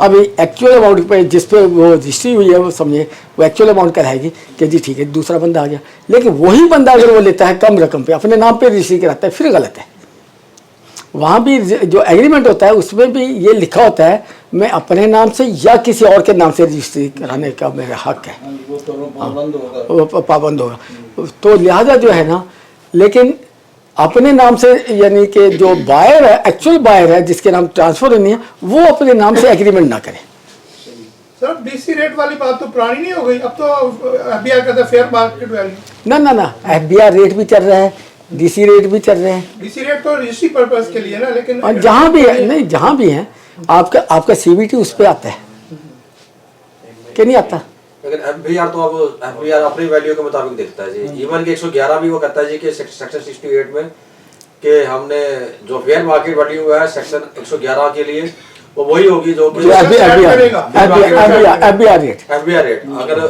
अब एक्चुअल अमाउंट पे जिस पे वो रजिस्ट्री हुई है वो समझे वो एक्चुअल अमाउंट कराएगी कि जी ठीक है दूसरा बंदा आ गया, लेकिन वही बंदा अगर वो लेता है कम रकम पे अपने नाम पे रजिस्ट्री कराता है फिर गलत है। वहाँ भी जो एग्रीमेंट होता है उसमें भी ये लिखा होता है मैं अपने नाम से या किसी और के नाम से रजिस्ट्री कराने का मेरा हक है, वो पाबंद होगा। तो लिहाजा जो है ना, लेकिन अपने नाम से यानी कि जो बायर है एक्चुअल बायर है जिसके नाम ट्रांसफर नहीं है वो अपने नाम से एग्रीमेंट ना करे। सर डीसी रेट वाली बात तो पुरानी नहीं हो गई, अब तो एफबीआर कहता है फेयर मार्केट वैल्यू। ना ना ना, FBR रेट भी चल रहा है, DC रेट भी चल रहे हैं। डीसी रेट तो रजिस्ट्री पर्पस के लिए ना, लेकिन और जहाँ भी है, नहीं जहाँ भी है आपका CVT उस पर आता है कि नहीं आता, लेकिन FBR तो अब FBR अपनी वैल्यू के मुताबिक देखता है जी। इवन के 111 भी वो कहता है जी कि सेक्शन 68 में कि हमने जो फेयर मार्केट वैल्यू है सेक्शन 111 के लिए वो वही होगी जो FBR रेट। अगर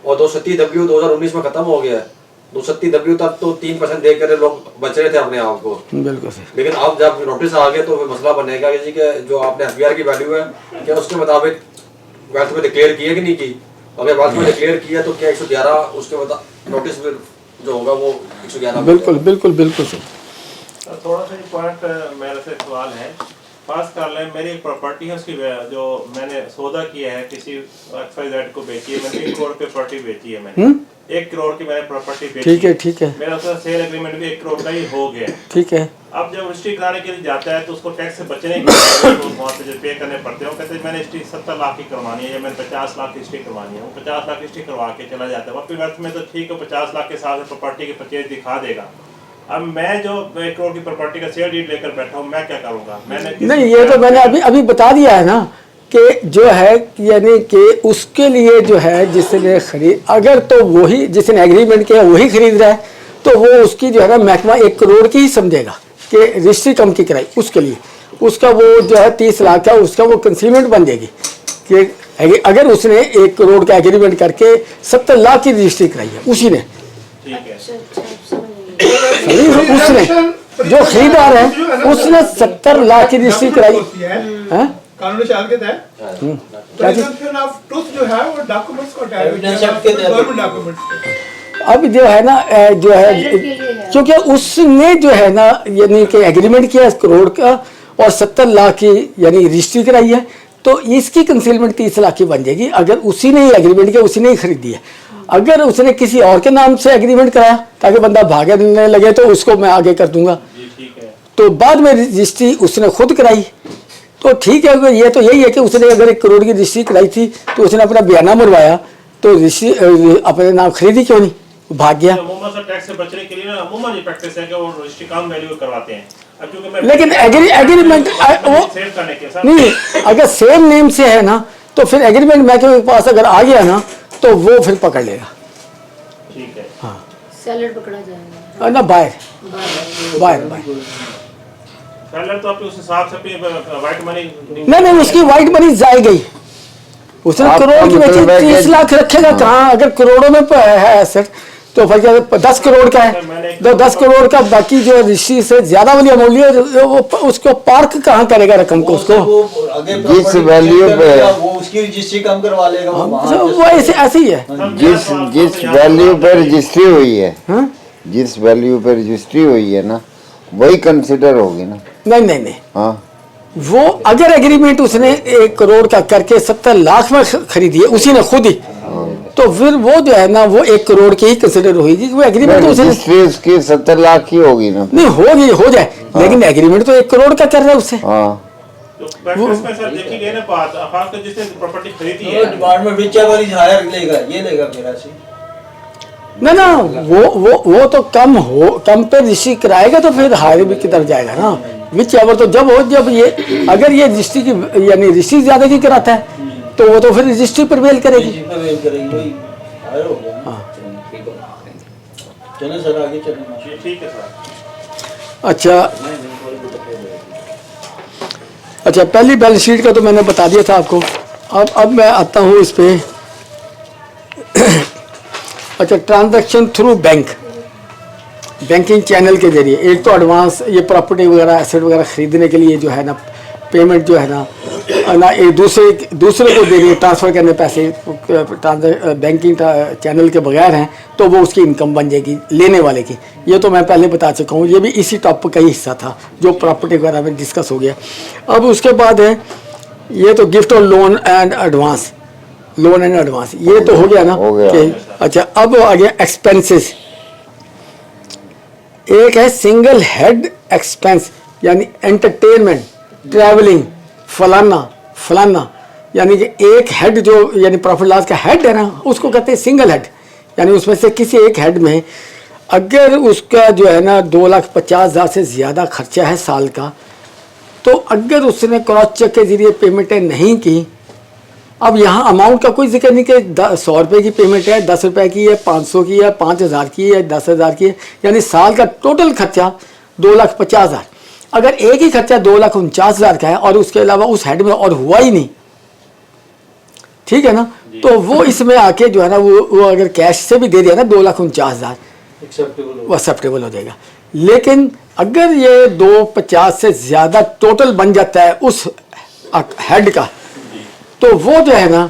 और 237W 2019 में खत्म हो गया है, 237W तक तो 3% दे कर लोग बच रहे थे अपने आप को, बिल्कुल सही। लेकिन अब जब नोटिस आ गया तो फिर मसला बनेगा कि जी कि जो आपने FBR की वैल्यू है क्या उसके मुताबिक वेल्थ में डिक्लेयर किया कि नहीं की, अगर वेल्थ में डिक्लेयर किया तो क्या 111 उसके बाद नोटिस जो होगा वो 111। बिल्कुल बिल्कुल बिल्कुल सही। थोड़ा सा पॉइंट मेरे से सवाल है। पास कर लें, मेरी एक प्रॉपर्टी है, उसकी जो मैंने सौदा किया है किसी XYZ को बेची है, मैंने 1 करोड़ पे प्रॉपर्टी बेची है मैंने। 1 करोड़ की मैंने प्रॉपर्टी बेची। ठीक है, ठीक है, मेरा उसका सेल एग्रीमेंट भी 1 करोड़ का ही हो गया। ठीक है। अब जब रजिस्ट्री कराने के लिए जाता है तो उसको टैक्स से बचने के लिए तो वहाँ पे जो पे करने पड़ते हैं, वो कहते हैं मैंने रजिस्ट्री 70 लाख की करवानी है या मैंने 50 लाख की रजिस्ट्री करवानी है। वो 50 लाख रजिस्ट्री करवा के चला जाता है। वापस अर्थ में तो ठीक है, 50 लाख के साथ प्रॉपर्टी की परचेज दिखा देगा। अब मैं जो 1 करोड़ की प्रॉपर्टी का सेल डीड लेकर बैठा हूँ, मैं क्या करूँगा? मैंने नहीं, ये तो मैंने अभी बता दिया है ना कि जो है यानी कि उसके लिए जो है जिसने खरीद, अगर तो वही जिसने एग्रीमेंट किया वही खरीद रहा है तो वो उसकी जो है ना महकमा 1 करोड़ की ही समझेगा कि रजिस्ट्री कम की कराई, उसके लिए उसका वो जो है 30 लाख का उसका वो कंसीलमेंट बन जाएगी कि अगर उसने 1 करोड़ का एग्रीमेंट करके 70 लाख की रजिस्ट्री कराई है उसी ने, उसने जो खरीदार है उसने 70 लाख की रजिस्ट्री कराई है कानूनी चाल के तहत प्रेजम्पशन ऑफ ट्रुथ जो है वो डॉक्यूमेंट्स को एविडेंस एक्ट के तहत गवर्नमेंट डॉक्यूमेंट्स। अब जो है ना जो है क्योंकि उसने जो है ना यानी कि एग्रीमेंट किया 1 करोड़ का और 70 लाख की यानी रजिस्ट्री कराई है तो इसकी कंसीलमेंट 30 लाख की बन जाएगी अगर उसी ने ही एग्रीमेंट किया, उसी ने ही खरीदी है। अगर उसने किसी और के नाम से एग्रीमेंट कराया ताकि बंदा भागने लगे तो उसको मैं आगे कर दूंगा, तो बाद में रजिस्ट्री उसने खुद कराई तो ठीक है। ये तो यही है कि उसने अगर 1 करोड़ की रजिस्ट्री कराई थी तो उसने अपना बयाना मरवाया तो रजिस्ट्री अपने नाम खरीदी क्यों नहीं, भाग गया। टैक्स से बचने के लिए ना अमूमन ये प्रैक्टिस है कि वो रजिस्ट्री कम वैल्यू करवाते हैं। अब क्योंकि मैं लेकिन एग्रीमेंट सेव करने के साथ नहीं, अगर सेम नेम से है ना तो फिर एग्रीमेंट महकमे के पास अगर आ गया ना तो वो फिर पकड़ लेगा। ठीक है, हाँ सेलर पकड़ा जाएगा ना, बायर सेलर तो अपने उस हिसाब से अपनी वाइट मनी नहीं उसकी वाइट मनी जाए गई, उसने आपका करोड़ की बेची, मतलब है कि- 30 लाख रखेगा कहाँ? अगर करोड़ों में है एसेट तो फिर क्या 10 करोड़ का है तो 10 करोड़ का बाकी जो रजिस्ट्री से ज्यादा वाली अमूल्य है वो उसको पार्क कहाँ करेगा रकम को उसको? जिस वैल्यू पे वो उसकी रजिस्ट्री कम करवा लेगा वो वहाँ वो ऐसे ही है। जिस वैल्यू पे रजिस्ट्री हुई है, हाँ? जिस वैल्यू पे रजिस्ट्री हुई है ना वही कंसिडर होगी ना। नहीं हाँ, वो अगर एग्रीमेंट उसने 1 करोड़ का करके 70 लाख में खरीदी है उसी ने खुद ही, तो फिर वो जो है ना वो 1 करोड़ की ही कंसिडर होगी। वो एग्रीमेंट तो उसने रजिस्ट्री उसकी 70 लाख की होगी ना। नहीं होगी, हो जाए, लेकिन एग्रीमेंट तो 1 करोड़ का कर रहा है उससे। हाँ, तो प्रैक्टिस में सर देखी गई ना बात, खासकर जिसने प्रॉपर्टी खरीदी वो है डिपार्टमेंट whichever is higher लेगा, ये लेगा फिर ऐसे। ना वो तो कम पे रजिस्ट्री कराएगा तो फिर हायर भी की तरफ जाएगा ना। विच एवर तो जब ये अगर ये रजिस्ट्री की यानी रजिस्ट्री ज्यादा की कराता है तो वो तो फिर रजिस्ट्री पर वेल करेगी। इसी पे वेट करेगी, वही हायर हो गया ना। चलें सर आगे चलें। ठीक है सर। अच्छा पहली बैलेंस शीट का तो मैंने बता दिया था आपको। अब मैं आता हूँ इस पे। अच्छा, ट्रांजैक्शन थ्रू बैंकिंग चैनल के जरिए, एक तो एडवांस ये प्रॉपर्टी वगैरह एसेट वगैरह खरीदने के लिए जो है ना पेमेंट जो है ना एक दूसरे को देनी है, ट्रांसफ़र करने पैसे बैंकिंग चैनल के बगैर हैं तो वो उसकी इनकम बन जाएगी लेने वाले की। ये तो मैं पहले बता चुका हूँ, ये भी इसी टॉपिक का ही हिस्सा था जो प्रॉपर्टी वगैरह में डिस्कस हो गया। अब उसके बाद है ये तो गिफ्ट और लोन एंड एडवांस, ये तो हो गया ना, हो गया। कि अच्छा अब आ गया एक्सपेंसेस। एक है सिंगल हेड एक्सपेंस यानी एंटरटेनमेंट, ट्रैवलिंग, फलाना यानी कि एक हेड जो यानी प्रॉफिट लॉस का हेड है ना उसको कहते हैं सिंगल हेड, यानी उसमें से किसी एक हेड में अगर उसका जो है ना 2,50,000 से ज़्यादा खर्चा है साल का, तो अगर उसने क्रॉस चेक के ज़रिए पेमेंटें नहीं की, अब यहाँ अमाउंट का कोई जिक्र नहीं कि 100 रुपये की पेमेंट है, 10 रुपये की है, 500 की है, 5,000 की है, 10,000 की है, यानी साल का टोटल खर्चा 2,50,000। अगर एक ही खर्चा 2,49,000 का है और उसके अलावा उस हेड में और हुआ ही नहीं, ठीक है ना, तो वो इसमें आके जो है ना वो अगर कैश से भी दे दिया ना 2,49,000 वो एक्सेप्टेबल हो जाएगा। लेकिन अगर ये 250 से ज़्यादा टोटल बन जाता है उस हेड का, तो वो जो है ना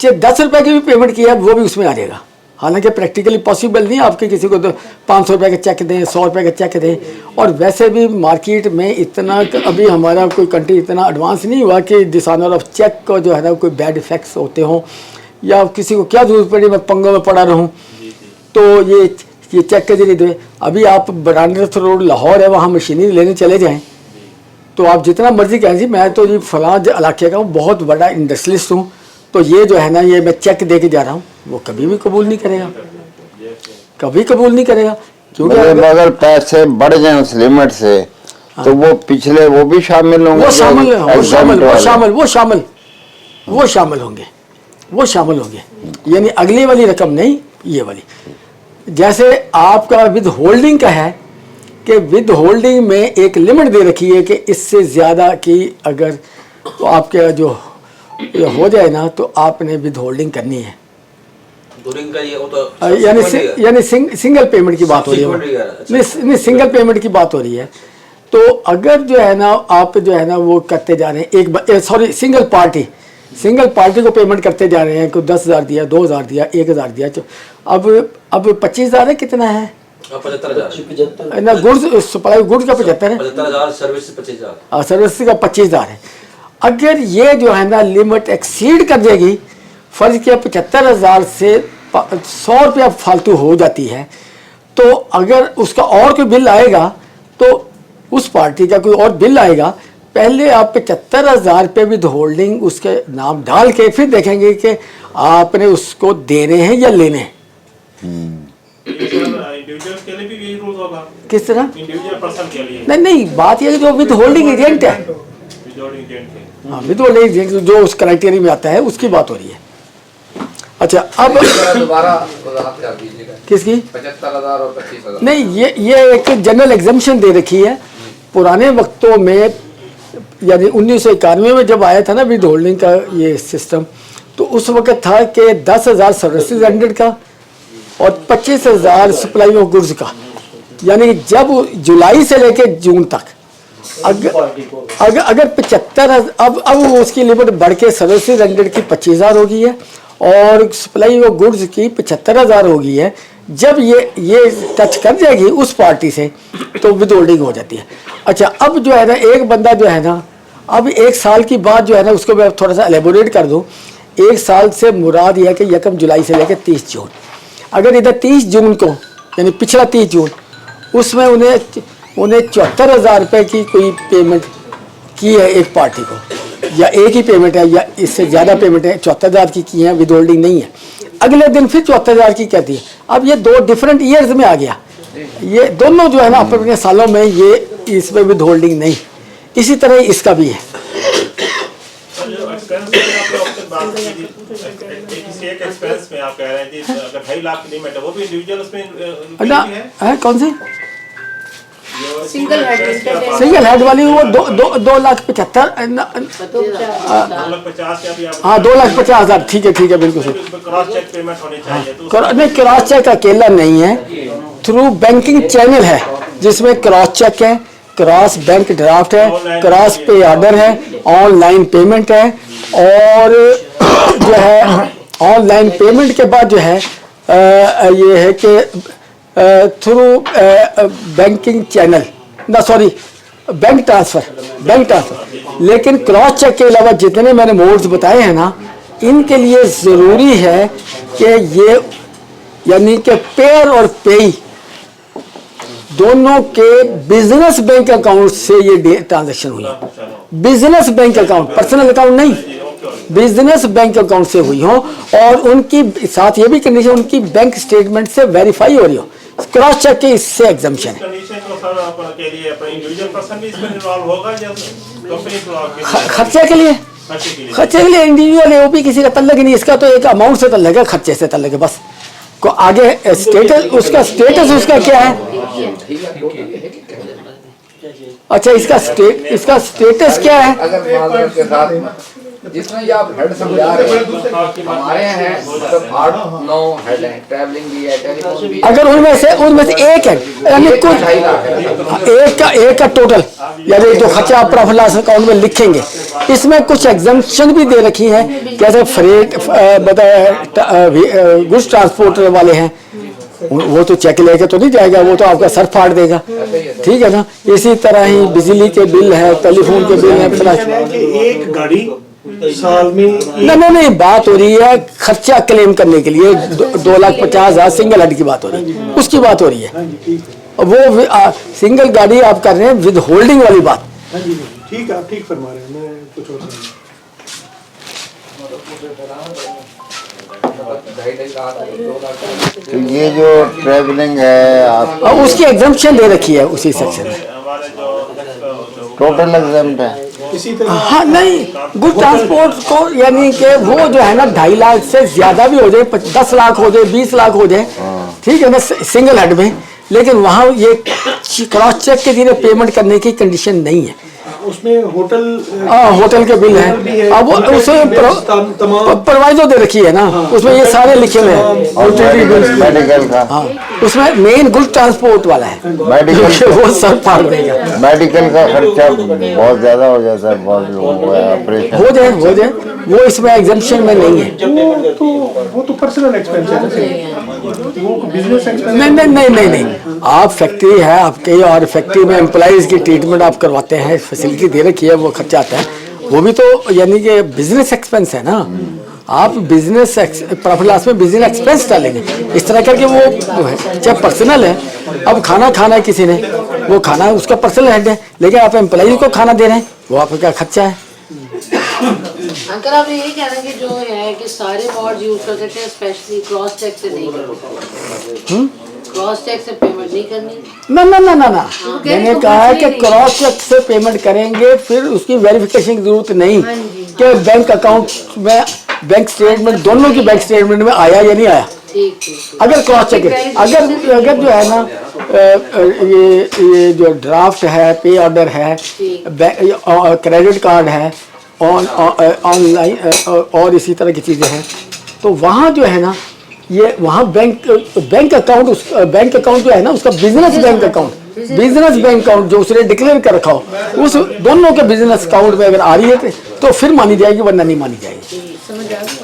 चाहे 10 रुपये की भी पेमेंट की है वो भी उसमें आ जाएगा, हालांकि प्रैक्टिकली पॉसिबल नहीं आपके किसी को तो 500 रुपये का चेक दें, 100 रुपये का चेक दें। और वैसे भी मार्केट में इतना अभी हमारा कोई कंट्री इतना एडवांस नहीं हुआ कि डिसऑनर ऑफ चेक को जो है ना कोई बैड इफेक्ट्स होते हों, या किसी को क्या जरूरत पड़ी मैं पंगों में पड़ा रहूँ तो ये चेक के जरिए दे। अभी आप बनारस रोड लाहौर है, वहाँ मशीनरी लेने चले जाएँ तो आप जितना मर्जी कहें जी मैं तो ये फलां इलाके का हूँ, बहुत बड़ा इंडस्ट्रियलिस्ट हूँ, तो ये जो है ना ये मैं चेक दे के जा रहा हूँ, वो कभी भी कबूल नहीं करेगा, कभी कबूल नहीं करेगा। क्योंकि अगर पैसे बढ़ जाए उस लिमिट से तो वो पिछले वो भी शामिल होंगे, वो शामिल होंगे, यानी अगली वाली रकम नहीं, ये वाली। जैसे आपका विद होल्डिंग का है कि विद होल्डिंग में एक लिमिट दे रखी है कि इससे ज़्यादा की अगर तो आपके जो हो जाए ना तो आपने विद होल्डिंग करनी है। यानी सिंगल पेमेंट की बात हो रही है, नहीं सिंगल पेमेंट की बात हो रही है। तो अगर जो है ना आप जो है ना वो करते जा रहे हैं सिंगल पार्टी को पेमेंट करते जा रहे हैं, कोई 10,000 दिया, 2,000 दिया, 1,000 दिया, अब 25,000 है, कितना है 75,000 ना, गुड्स सप्लाई गुड्स का 75 है, 75,000 सर्विस 25,000, सर्विस का 25,000 है। अगर ये जो है ना लिमिट एक्सीड कर देगी, फर्ज किया 75,000 से 100 रुपया फालतू हो जाती है, तो अगर उसका और कोई बिल आएगा तो उस पार्टी का कोई और बिल आएगा, पहले आप 75,000 रुपये विद होल्डिंग उसके नाम डाल के फिर देखेंगे कि आपने उसको देने हैं या लेने हैं। इंडिविजुअल के लिए भी यही रूल होगा? किस तरह? इंडिविजुअल पर्सन के लिए नहीं बात यह जो विद होल्डिंग एजेंट है, विद होल्डिंग एजेंट जो उस क्राइटेरिया में आता है उसकी बात हो रही है। अच्छा अब दोबारा वजाहत कर दीजिएगा किसकी? 75,000 और 25,000। नहीं ये एक जनरल एग्जम्पशन दे रखी है। पुराने वक्तों में यानी 1991 में जब आया था ना विद होल्डिंग का ये सिस्टम, तो उस वक्त था कि 10,000 सर्विसेज रेंडेड का और 25,000 सप्लाई ऑफ गुड्स का, यानी जब जुलाई से लेकर जून तक अगर 75 अब उसकी लिमिट बढ़ के सर्विसेज रेंडेड की 25,000 हो गई है और सप्लाई ऑफ गुड्स की 75,000 हो गई है। जब ये टच कर जाएगी उस पार्टी से तो विद होल्डिंग हो जाती है। अच्छा अब जो है ना एक बंदा जो है ना, अब 1 साल की बात जो है ना उसको मैं थोड़ा सा एलेबोरेट कर दूँ। 1 साल से मुराद यह है कि 1 जुलाई से लेकर 30 जून, अगर इधर 30 जून को यानी पिछला 30 जून उसमें उन्हें 74,000 रुपये की कोई पेमेंट की है एक पार्टी को, या एक ही पेमेंट है या इससे ज़्यादा पेमेंट है, 74,000 की है, विद होल्डिंग नहीं है, अगले दिन फिर 74,000 की कहती है। अब ये 2 डिफरेंट ईयर्स में आ गया, ये दोनों जो है ना अपने सालों में ये इसमें विद होल्डिंग नहीं, इसी तरह इसका भी है। एक एक्सपेंस में आप कह रहे हैं कि अगर 2.5 लाख की लिमिट है वो भी इंडिविजुअल उसमें ना है कौन सी सिंगल सिंगल हेड वाली वो 2,75,000 हाँ 2,50,000 ठीक है बिल्कुल सही। क्रॉस चेक पेमेंट होनी चाहिए नहीं क्रॉस चेक अकेला नहीं है, थ्रू बैंकिंग चैनल है जिसमें क्रॉस चेक है, क्रॉस बैंक ड्राफ्ट है, क्रॉस पे ऑर्डर है, ऑनलाइन पेमेंट है, और जो है ऑनलाइन पेमेंट के बाद जो है ये है कि थ्रू बैंकिंग चैनल ना सॉरी बैंक ट्रांसफ़र। लेकिन क्रॉस चेक के अलावा जितने मैंने मोड्स बताए हैं ना, इनके लिए ज़रूरी है कि ये यानी कि पेयर और पेई दोनों के बिजनेस बैंक अकाउंट से ये ट्रांजैक्शन हुई, business bank account, personal account नहीं, बिजनेस बैंक अकाउंट से हुई हो, और उनकी साथ ये भी कंडीशन उनकी बैंक स्टेटमेंट से वेरीफाई हो रही हो। क्रॉस चेक के इससे एग्जम्पशन है। खर्चे के लिए इंडिविजुअल है, वो भी किसी का तल्लक नहीं, इसका तो एक अमाउंट से तल्लक है, खर्चे से तल्लक है बस। को आगे स्टेटस उसका क्या है? अच्छा इसका स्टेटस क्या है? जितना ये आप हेड समझा रहे हैं, हमारे यहाँ है मतलब 8-9 हेड हैं, ट्रैवलिंग भी है, टेलीफोन भी है। अगर उनमें से एक है यानी कुछ 2.5 लाख है। एक का टोटल यानी जो खर्चा आप प्रॉफिट लॉस अकाउंट में लिखेंगे, इसमें कुछ एग्जम्पशन भी दे रखी हैं, जैसे फ्रेट गुड्स ट्रांसपोर्टर वाले हैं, वो तो चेक लेके तो नहीं जाएगा, वो तो आपका सर फाड़ देगा, ठीक है ना। इसी तरह ही बिजली के बिल है, टेलीफोन के बिल है, एक गाड़ी साल में नहीं बात हो रही है खर्चा क्लेम करने के लिए 2,50,000 सिंगल हेड की बात हो रही है, उसकी बात हो रही है। वो सिंगल गाड़ी आप कर रहे हैं विद होल्डिंग वाली बात। हाँ जी ठीक है, आप ठीक फरमा रहे हैं, मैं कुछ और समझा। तो ये जो ट्रैवलिंग है आप और उसकी एग्जम्पशन दे रखी है उसी सेक्शन में, टोटल एग्जाम्प्ट है। इसी तरह हाँ नहीं, गुड ट्रांसपोर्ट को यानी कि वो जो है ना 2.5 लाख से ज्यादा भी हो जाए, 10 लाख हो जाए, 20 लाख हो जाए, ठीक है ना, सिंगल हेड में, लेकिन वहाँ ये क्रॉस चेक के जरिए पेमेंट करने की कंडीशन नहीं है। उसमें होटल होटल के बिल हैं, अब वो उसे प्रोवाइजो दे रखी है ना, उसमें ये सारे लिखे हुए हैं। मेडिकल का हाँ, उसमें मेन गुड ट्रांसपोर्ट वाला है, मेडिकल वो सब फाड़ देगा। मेडिकल का खर्चा बहुत ज्यादा हो जाता है, बहुत लोगों को ऑपरेशन हो जाए वो इसमें एग्जम्पशन में नहीं है। वो तो पर्सनल एक्सपेंस है ना, वो बिजनेस एक्सपेंस नहीं, आप फैक्ट्री है आपके और फैक्ट्री में एम्प्लॉइज की ट्रीटमेंट आप करवाते हैं, फैसिलिटी दे रखी है, वो खर्चा आता है, वो भी तो यानी कि बिजनेस एक्सपेंस है ना। आप बिजनेस प्रॉफिट लॉस में बिजनेस एक्सपेंस डालेंगे इस तरह करके, वो है चाहे पर्सनल है। अब खाना है किसी ने, वो खाना उसका पर्सनल हेड है, लेकिन आप एम्प्लॉइज को खाना दे रहे हैं, वो आपका खर्चा है। अंकल आप यही कह रहे हैं कि जो है कि सारे मॉड यूज कर सकते हैं, स्पेशली क्रॉस चेक से नहीं करनी, क्रॉस चेक से पेमेंट नहीं करनी। ना मैंने कहा है कि क्रॉस चेक से पेमेंट करेंगे, फिर उसकी वेरिफिकेशन की जरूरत नहीं कि बैंक अकाउंट में बैंक स्टेटमेंट, दोनों की बैंक स्टेटमेंट में आया या नहीं आया। अगर क्रॉस चेक अगर जो है ना ये जो ड्राफ्ट है, पे ऑर्डर है, क्रेडिट कार्ड है, ऑनलाइन और इसी तरह की चीज़ें हैं, तो वहाँ जो है ना ये वहाँ बैंक अकाउंट जो है ना उसका बिजनेस बैंक अकाउंट जो उसने डिक्लेयर कर रखा हो, उस दोनों के बिजनेस अकाउंट में अगर आ रही है तो फिर मानी जाएगी, वरना नहीं मानी जाएगी।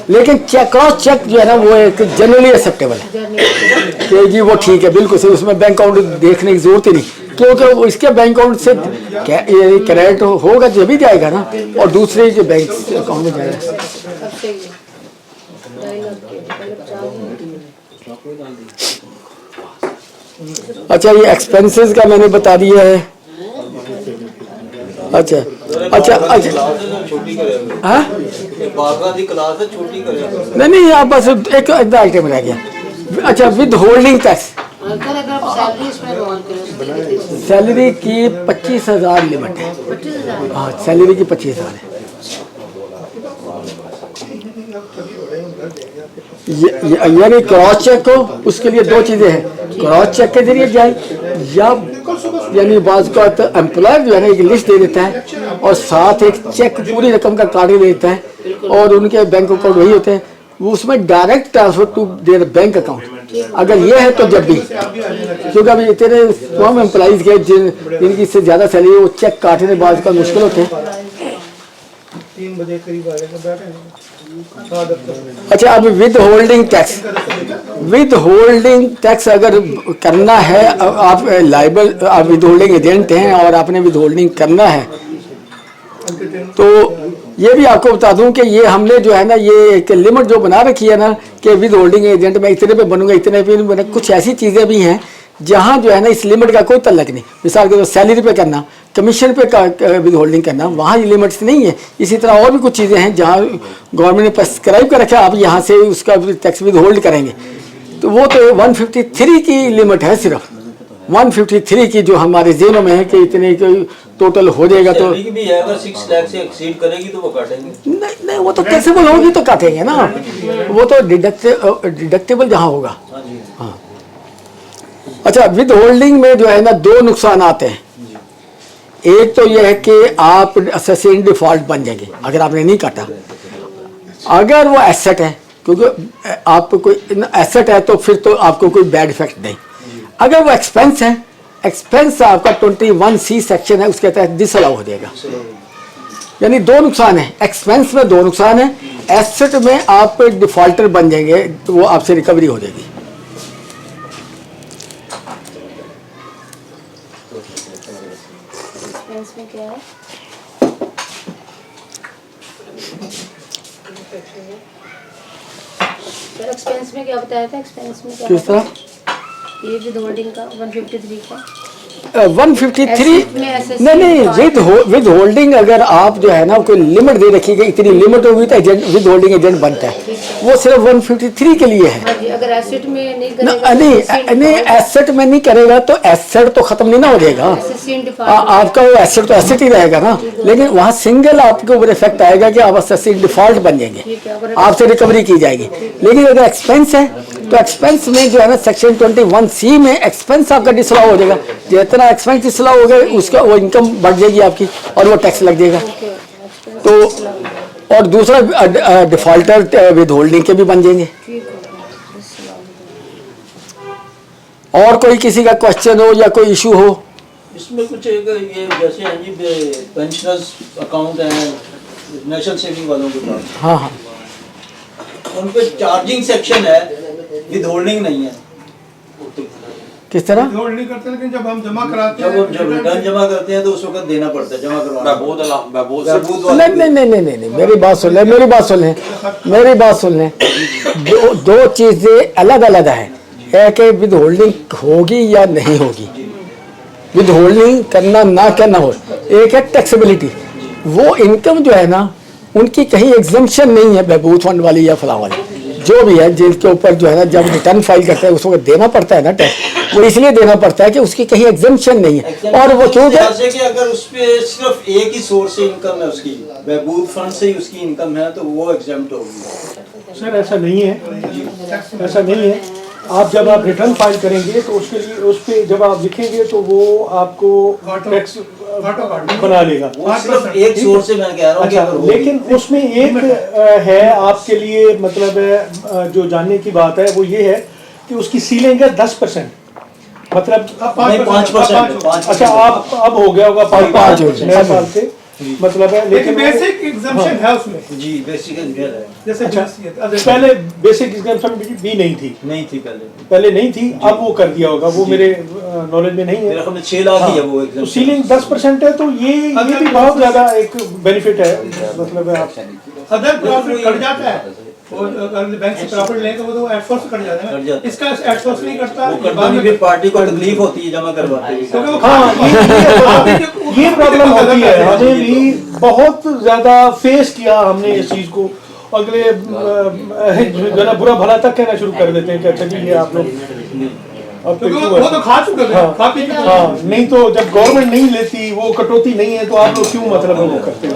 लेकिन क्रॉस चेक जो है ना वो एक जनरली एक्सेप्टेबल है कि जी वो ठीक है, बिल्कुल सही, उसमें बैंक अकाउंट देखने की जरूरत ही नहीं, क्योंकि इसके बैंक अकाउंट से क्रेडिट होगा जब भी जाएगा ना, और दूसरे जो बैंक अकाउंट में जाएगा। अच्छा, ये एक्सपेंसेस का मैंने बता दिया है। अच्छा हाँ नहीं आप बस एक आइटम रह गया। अच्छा, विद होल्डिंग टैक्स सैलरी की 25,000 लिमिट है। हाँ, सैलरी की 25,000 है। यानी क्रॉस चेक हो, उसके लिए दो चीजें हैं, क्रॉस चेक के जरिए जाए या यानी बाज का एम्प्लॉयर जो है ना एक लिस्ट दे देता है और साथ एक चेक पूरी रकम का काट दे देता है और उनके बैंक अकाउंट वही होते हैं, वो उसमें direct transfer to their bank account. अगर ये है तो जब भी, क्योंकि अभी इतने तमाम एम्प्लॉइज के जिनकी इससे ज्यादा सैलरी वो चेक काटने बाद का मुश्किल होते हैं। 3 बजे करीब आ गए। अच्छा, अब विद होल्डिंग टैक्स अगर करना है, आप लाइबल, आप विद होल्डिंग एजेंट हैं और आपने विद होल्डिंग करना है, तो ये भी आपको बता दूं कि ये हमने जो है ना ये एक लिमिट जो बना रखी है ना कि विद होल्डिंग एजेंट मैं इतने पे बनूंगा, इतने पे नहीं बनूंगा। कुछ ऐसी चीज़ें भी हैं जहाँ जो है ना इस लिमिट का कोई तल्लक नहीं। मिसाल के तौर सैलरी पे करना, कमीशन पे विद होल्डिंग करना, वहाँ ये लिमिट्स नहीं है। इसी तरह और भी कुछ चीज़ें हैं जहाँ गवर्नमेंट ने प्रेस्क्राइब कर रखा है, आप यहाँ से उसका टैक्स विद होल्ड करेंगे, तो वो तो 153 की लिमिट है, सिर्फ 153 की जो हमारे जेनों में है कि इतने टोटल हो जाएगा। तो भी है, अगर 6 लाख से एक्सीड करेगी तो वो काटेंगे। नहीं, वो तो टैक्सेबल होगी तो काटेंगे ना, वो तो डिडक्टेबल जहाँ होगा। हाँ, अच्छा, विद होल्डिंग में जो है ना 2 नुकसान आते हैं। एक तो यह है कि आप असेसिंग डिफॉल्ट बन जाएंगे अगर आपने नहीं काटा। अगर वो एसेट है, क्योंकि आपको कोई एसेट है तो फिर तो आपको कोई बैड इफेक्ट नहीं। अगर वो एक्सपेंस है, एक्सपेंस आपका 21C सेक्शन है, उसके तहत डिसअलाउ हो जाएगा। यानी दो नुकसान है, एक्सपेंस में दो नुकसान है, एसेट में आप डिफॉल्टर बन जाएंगे तो वो आपसे रिकवरी हो जाएगी। एक्सपेंस में क्या है? सर एक्सपेंस में क्या बताया था? एक्सपेंस में क्या किस तरह? ये विद होल्डिंग का 153 का 153 में ऐसे नहीं, विद होल्डिंग अगर आप जो है ना कोई लिमिट दे रखी है, इतनी लिमिट होगी तो एजेंट विद होल्डिंग एजेंट बनता है, वो सिर्फ 153 के लिए है। हाँ जी, अगर एसेट में नहीं करेगा नहीं, एसेट में नहीं करेगा तो एसेट तो खत्म नहीं ना हो जाएगा, आपका वो एसेट तो एसेट ही रहेगा ना, लेकिन वहाँ सिंगल आपके ऊपर इफेक्ट आएगा कि आप एसेट डिफॉल्ट बन जाएंगे, आपसे रिकवरी की जाएगी। लेकिन अगर एक्सपेंस है तो एक्सपेंस में जो है ना सेक्शन 21C में एक्सपेंस आपका डिसअलाउ हो जाएगा, जितना एक्सपेंस डिसअलाउ हो गया उसका वो इनकम बढ़ जाएगी आपकी और वो टैक्स लग जाएगा। तो और दूसरा डिफॉल्टर विद होल्डिंग के भी बन जाएंगे। और कोई किसी का क्वेश्चन हो या कोई इशू हो? इसमें कुछ ये जैसे पेंशनर्स अकाउंट है नेशनल सेविंग वालों के पास, हाँ हाँ, उन पे चार्जिंग सेक्शन है, विद होल्डिंग नहीं है। किस तरह? होल्ड नहीं करते, लेकिन जब हम जमा कराते जब हैं, हम जब रिटर्न जमा करते हैं तो उस वक्त देना पड़ता है, जमा करवाना। नहीं, मेरी बात सुन लें, मेरी बात सुन लें। दो चीजें अलग अलग है, एक है विद होल्डिंग होगी या नहीं होगी, विद होल्डिंग करना ना करना हो, एक है टैक्सेबिलिटी। वो इनकम जो है ना उनकी कहीं एग्जम्पशन नहीं है, बहबूद फंड वाली या फला वाली जो भी है, जिनके ऊपर जो है ना जब रिटर्न फाइल करते हैं उस वक्त देना पड़ता है ना टैक्स, वो इसलिए देना पड़ता है कि उसकी कहीं एग्जम्पशन नहीं है। और वो क्योंकि अगर उस पे सिर्फ एक ही सोर्स से इनकम है, उसकी बहबूद फंड से ही उसकी इनकम है, तो वो एग्जम्प्ट होगी। सर ऐसा नहीं है, ऐसा नहीं है। आप जब आप रिटर्न फाइल करेंगे तो उसके लिए उस पे जब आप लिखेंगे तो वो आपको टैक्स बना लेगा। सिर्फ एक सोर्स से मैं कह रहा हूँ। अच्छा, लेकिन उसमें एक है आपके लिए, मतलब जो जानने की बात है वो ये है कि उसकी सीलिंग है 10%, मतलब 5%। अच्छा, आप अब हो गया होगा 5 नए साल से, मतलब है, लेकिन बेसिक एग्जम्पशन है उसमें। जी, बेसिक है। जैसे पहले बेसिक एग्जाम्पशन भी नहीं थी पहले नहीं थी, अब वो कर दिया होगा, वो मेरे नॉलेज में नहीं है। 6 लाख ही है वो तो सीलिंग 10% है, तो ये भी बहुत ज्यादा एक बेनिफिट है, मतलब है आप अदर प्रॉफिट कट जाता है, वो अगर बैंक से प्रॉफिट लेंगे वो तो एडफोर्स कट जाता है ना, इसका एडफोर्स नहीं करता, फिर पार्टी को तकलीफ होती है जमा करवाते हुए। हाँ, ये प्रॉब्लम होती है, हमें भी बहुत ज्यादा फेस किया हमने इस चीज को। अगले जना बुरा भला तक कहना शुरू कर देते हैं कि अच्छा जी ये आप लोग अब वो तो खा चुके हैं, खा पी चुके हैं। हाँ, नहीं तो जब गवर्नमेंट नहीं लेती, वो कटौती नहीं है, तो आप लोग क्यों मतलब वो करते हैं?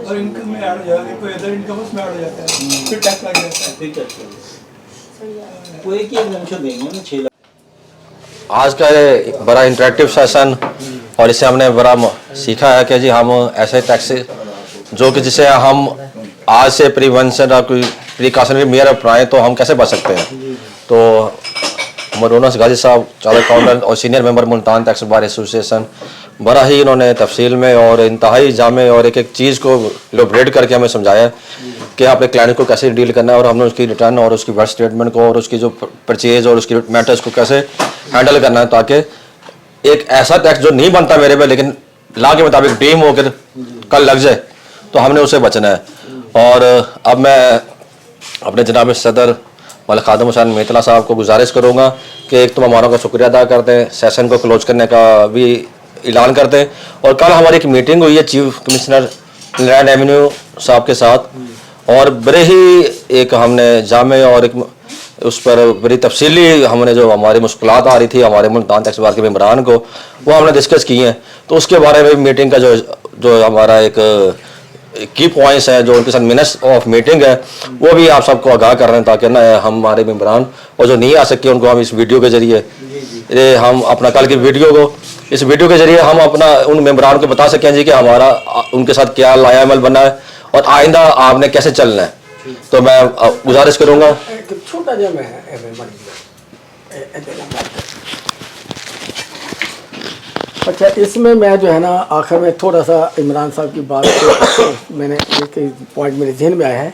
और इनकम में ऐड हो जाएगा, कोई अदर इनकम उसमें ऐड हो जाता है, फिर टैक्स लग जाता है। वो एक ही एग्जम्पशन देंगे ना 6 लाख। आज का ये बड़ा इंटरेक्टिव सेशन, और इससे हमने बड़ा सीखा है कि जी हम ऐसे टैक्स जो कि जिसे हम आज से प्रिवेंशन और कोई प्रिकॉशनरी मेयर अपनाएं तो हम कैसे बच सकते हैं। तो मरोनस गाजी साहब, चार्टर्ड अकाउंटेंट और senior member Multan tax bar association, बड़ा ही इन्होंने तफसील में और इंतहाई जामे और एक एक चीज़ को इलोबरेट करके हमें समझाया कि अपने क्लाइंट को कैसे डील करना है, और हमने उसकी रिटर्न और उसकी वेट स्टेटमेंट को और उसकी जो परचेज और उसकी मैटर्स को कैसे हैंडल करना है, ताकि एक ऐसा टैक्स जो नहीं बनता मेरे पे लेकिन ला के मुताबिक डीम होकर कल लग जाए, तो हमने उससे बचना है। और अब मैं अपने जनाब सदर मलिक खादिम हुसैन मेतला साहब को गुजारिश करूँगा कि एक तो मेहमानों का शुक्रिया अदा करते हैं, सेशन को क्लोज करने का भी ऐलान करते हैं। और कल हमारी एक मीटिंग हुई है चीफ कमिश्नर लैंड एवेन्यू साहब के साथ, और बड़े ही एक हमने जामे और एक उस पर बड़ी तफसीली हमने जो हमारी मुश्किलात आ रही थी हमारे मुल्तान टैक्स बार के मेम्बरान को, वो हमने डिस्कस की हैं। तो उसके बारे में मीटिंग का जो हमारा एक की पॉइंट्स हैं, जो उनके साथ मिनट्स ऑफ मीटिंग है, वो भी आप सबको आगाह कर रहे हैं, ताकि ना हमारे मेम्बरान और जो नहीं आ सके उनको हम इस वीडियो के जरिए हम अपना कल की वीडियो को इस वीडियो के जरिए हम अपना उन मेम्बरान को बता सकें जी कि हमारा उनके साथ क्या लाया अमल बना है और आइंदा आपने कैसे चलना है। तो मैं गुजारिश करूँगा। छोटा जो मैं अच्छा, इसमें मैं जो है ना आखिर में थोड़ा सा इमरान साहब की बात को मैंने एक पॉइंट मेरे जहन में आया है,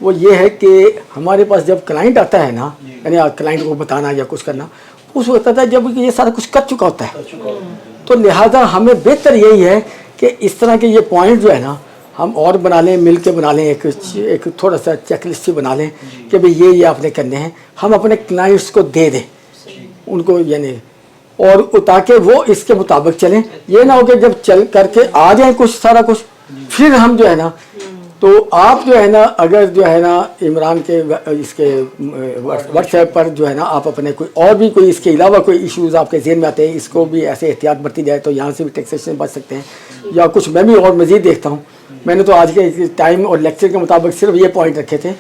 वो ये है कि हमारे पास जब क्लाइंट आता है ना, यानी क्लाइंट को बताना या कुछ करना, उस वक्त आता है जब ये सारा कुछ कर चुका होता है। तो लिहाजा हमें बेहतर यही है कि इस तरह के ये पॉइंट जो है ना हम और बना लें, मिल के बना लें, एक थोड़ा सा चेकलिस्ट ही बना लें कि भाई ये आपने करने हैं, हम अपने क्लाइंट्स को दे दें उनको, यानी और ताकि वो इसके मुताबिक चलें। ये ना हो कि जब चल करके आ जाए कुछ सारा कुछ, फिर हम जो है ना, तो आप जो है ना अगर जो है ना इमरान के इसके व्हाट्सएप पर जो है ना आप अपने कोई और भी कोई इसके अलावा कोई इश्यूज़ आपके जहन में आते हैं, इसको भी ऐसे एहतियात बरती जाए तो यहाँ से भी टैक्सेशन बच सकते हैं। या कुछ मैं भी और मज़ीद देखता हूँ, मैंने तो आज के टाइम और लेक्चर के मुताबिक सिर्फ ये पॉइंट रखे थे,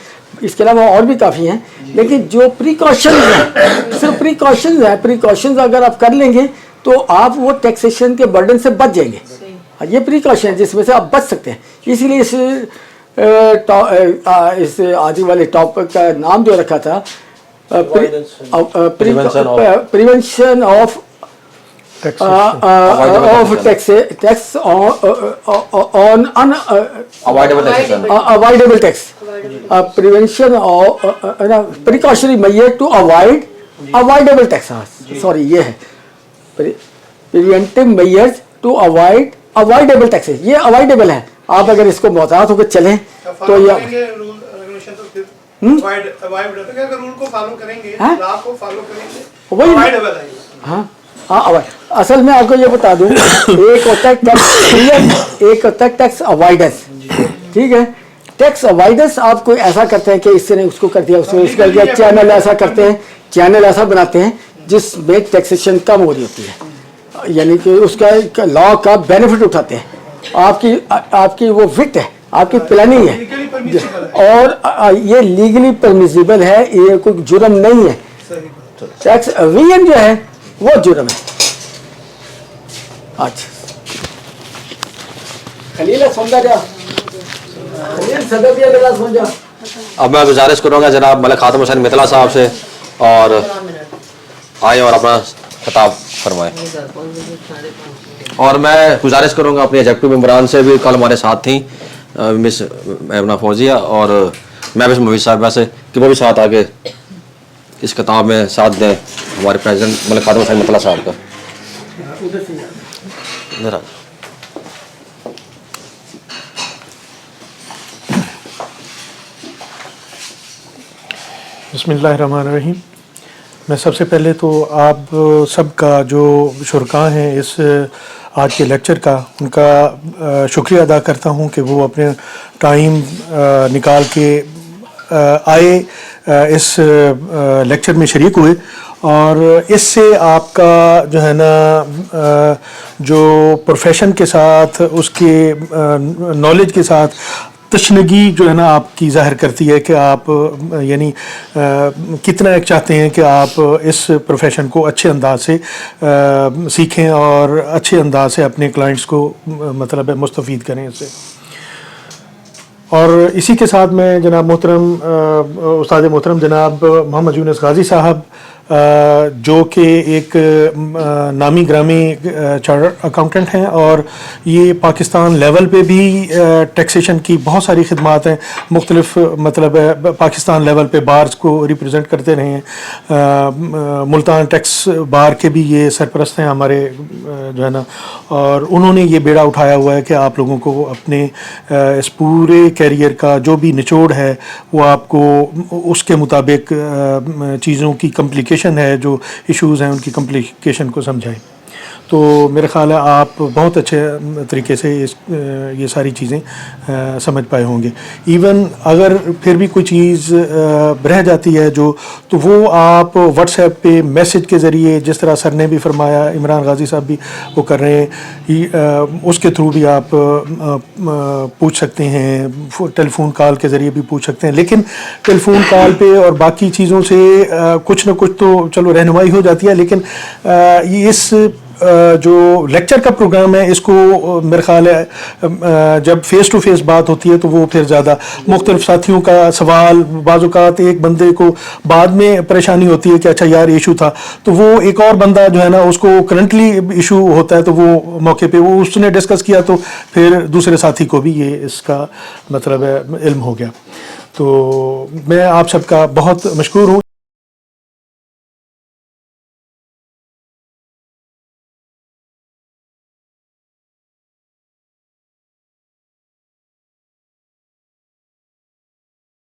इसके अलावा और भी काफ़ी हैं, लेकिन जो प्रिकॉशंस हैं, सिर्फ प्रिकॉशंस हैं, प्रिकॉशंस अगर आप कर लेंगे तो आप वो टैक्सेशन के बर्डन से बच जाएंगे। ये प्रिकॉशन है जिसमें से आप बच सकते हैं। इसीलिए इस आज वाले टॉपिक का नाम जो रखा था prevention of tax on avoidable tax, prevention of precautionary measure to avoid avoidable tax, sorry ये है preventive measures to avoid avoidable taxes. ये अवॉइडेबल है, आप अगर इसको मोहतात होकर चलें तो ये रूल को फॉलो करेंगे, लॉ को फॉलो करेंगे, वही हाँ हाँ। असल में आपको ये बता दूं, एक होता है टैक्स, एक होता है टैक्स अवॉइडेंस, ठीक है। टैक्स अवॉइडेंस आप कोई ऐसा करते हैं कि इससे ने उसको कर दिया, उसको कर दिया, चैनल ऐसा करते हैं, चैनल ऐसा बनाते हैं जिसमें टैक्सेशन कम हो रही होती है, यानी कि उसका लॉ का बेनिफिट उठाते हैं। आपकी वो विट है, आपकी प्लानिंग है, और ये लीगली परमिसिबल है, ये कोई जुर्म नहीं है। टैक्स एवेजन जो है वो जुर्म है। अच्छा खलील सुन जा, खलील सदर दिया गला सुन जा। अब मैं गुजारिश करूँगा जनाब मलिक खातम हुसैन मितला साहब से, और आए और अपना खिताब फरमाएं। और मैं गुजारिश करूँगा अपने एग्जेक्टिव मेम्बरान से भी, कल हमारे साथ थी मिस मेमना फौजिया और महबूब मोहित साहबा से, कि वो भी साथ आके इस किताब में साथ दें हमारे प्रेसिडेंट मलिक खातम हुसैन मितला साहब का। बिस्मिल्लाहिर्रहमानिर्रहीम। मैं सबसे पहले तो आप सबका जो शुरका हैं इस आज के लेक्चर का, उनका शुक्रिया अदा करता हूं कि वो अपने टाइम निकाल के आए, इस लेक्चर में शरीक हुए, और इससे आपका जो है ना जो प्रोफेशन के साथ, उसके नॉलेज के साथ तशनगी जो है ना आपकी ज़ाहिर करती है कि आप यानी कितना एक चाहते हैं कि आप इस प्रोफेशन को अच्छे अंदाज से सीखें और अच्छे अंदाज से अपने क्लाइंट्स को मतलब मुस्तफ़ीद करें इससे। और इसी के साथ मैं जनाब मोहतरम उस्ताद मोहतरम जनाब मोहम्मद यूनुस गाजी साहब, जो कि एक नामी ग्रामी चार्टर्ड अकाउंटेंट हैं, और ये पाकिस्तान लेवल पे भी टैक्सेशन की बहुत सारी खिदमात हैं, मुख्तलिफ मतलब पाकिस्तान लेवल पे बार्स को रिप्रेजेंट करते रहे हैं। मुल्तान टैक्स बार के भी ये सरपरस्त हैं हमारे जो है ना, और उन्होंने ये बेड़ा उठाया हुआ है कि आप लोगों को अपने इस पूरे कैरियर का जो भी निचोड़ है वो आपको उसके मुताबिक चीज़ों की कम्प्लिकेशन है, जो इश्यूज़ हैं उनकी कम्प्लिकेशन को समझाएं। तो मेरा ख्याल है आप बहुत अच्छे तरीके से ये सारी चीज़ें समझ पाए होंगे। इवन अगर फिर भी कोई चीज़ रह जाती है जो, तो वो आप व्हाट्सएप पे मैसेज के ज़रिए, जिस तरह सर ने भी फरमाया, इमरान गाजी साहब भी वो कर रहे हैं, उसके थ्रू भी आप पूछ सकते हैं, टेलीफोन कॉल के ज़रिए भी पूछ सकते हैं। लेकिन टेलीफोन कॉल पे और बाकी चीज़ों से कुछ ना कुछ तो चलो रहनुमाई हो जाती है, लेकिन इस जो लेक्चर का प्रोग्राम है, इसको मेरे ख्याल है जब फेस टू फेस बात होती है तो वो फिर ज़्यादा मुख्तलिफ साथियों का सवाल, बाज़-औक़ात एक बंदे को बाद में परेशानी होती है कि अच्छा यार इशू था, तो वो एक और बंदा जो है ना उसको करंटली इशू होता है, तो वो मौके पे वो उसने डिस्कस किया तो फिर दूसरे साथी को भी ये इसका मतलब है इल्म हो गया। तो मैं आप सबका बहुत मशकूर हूँ।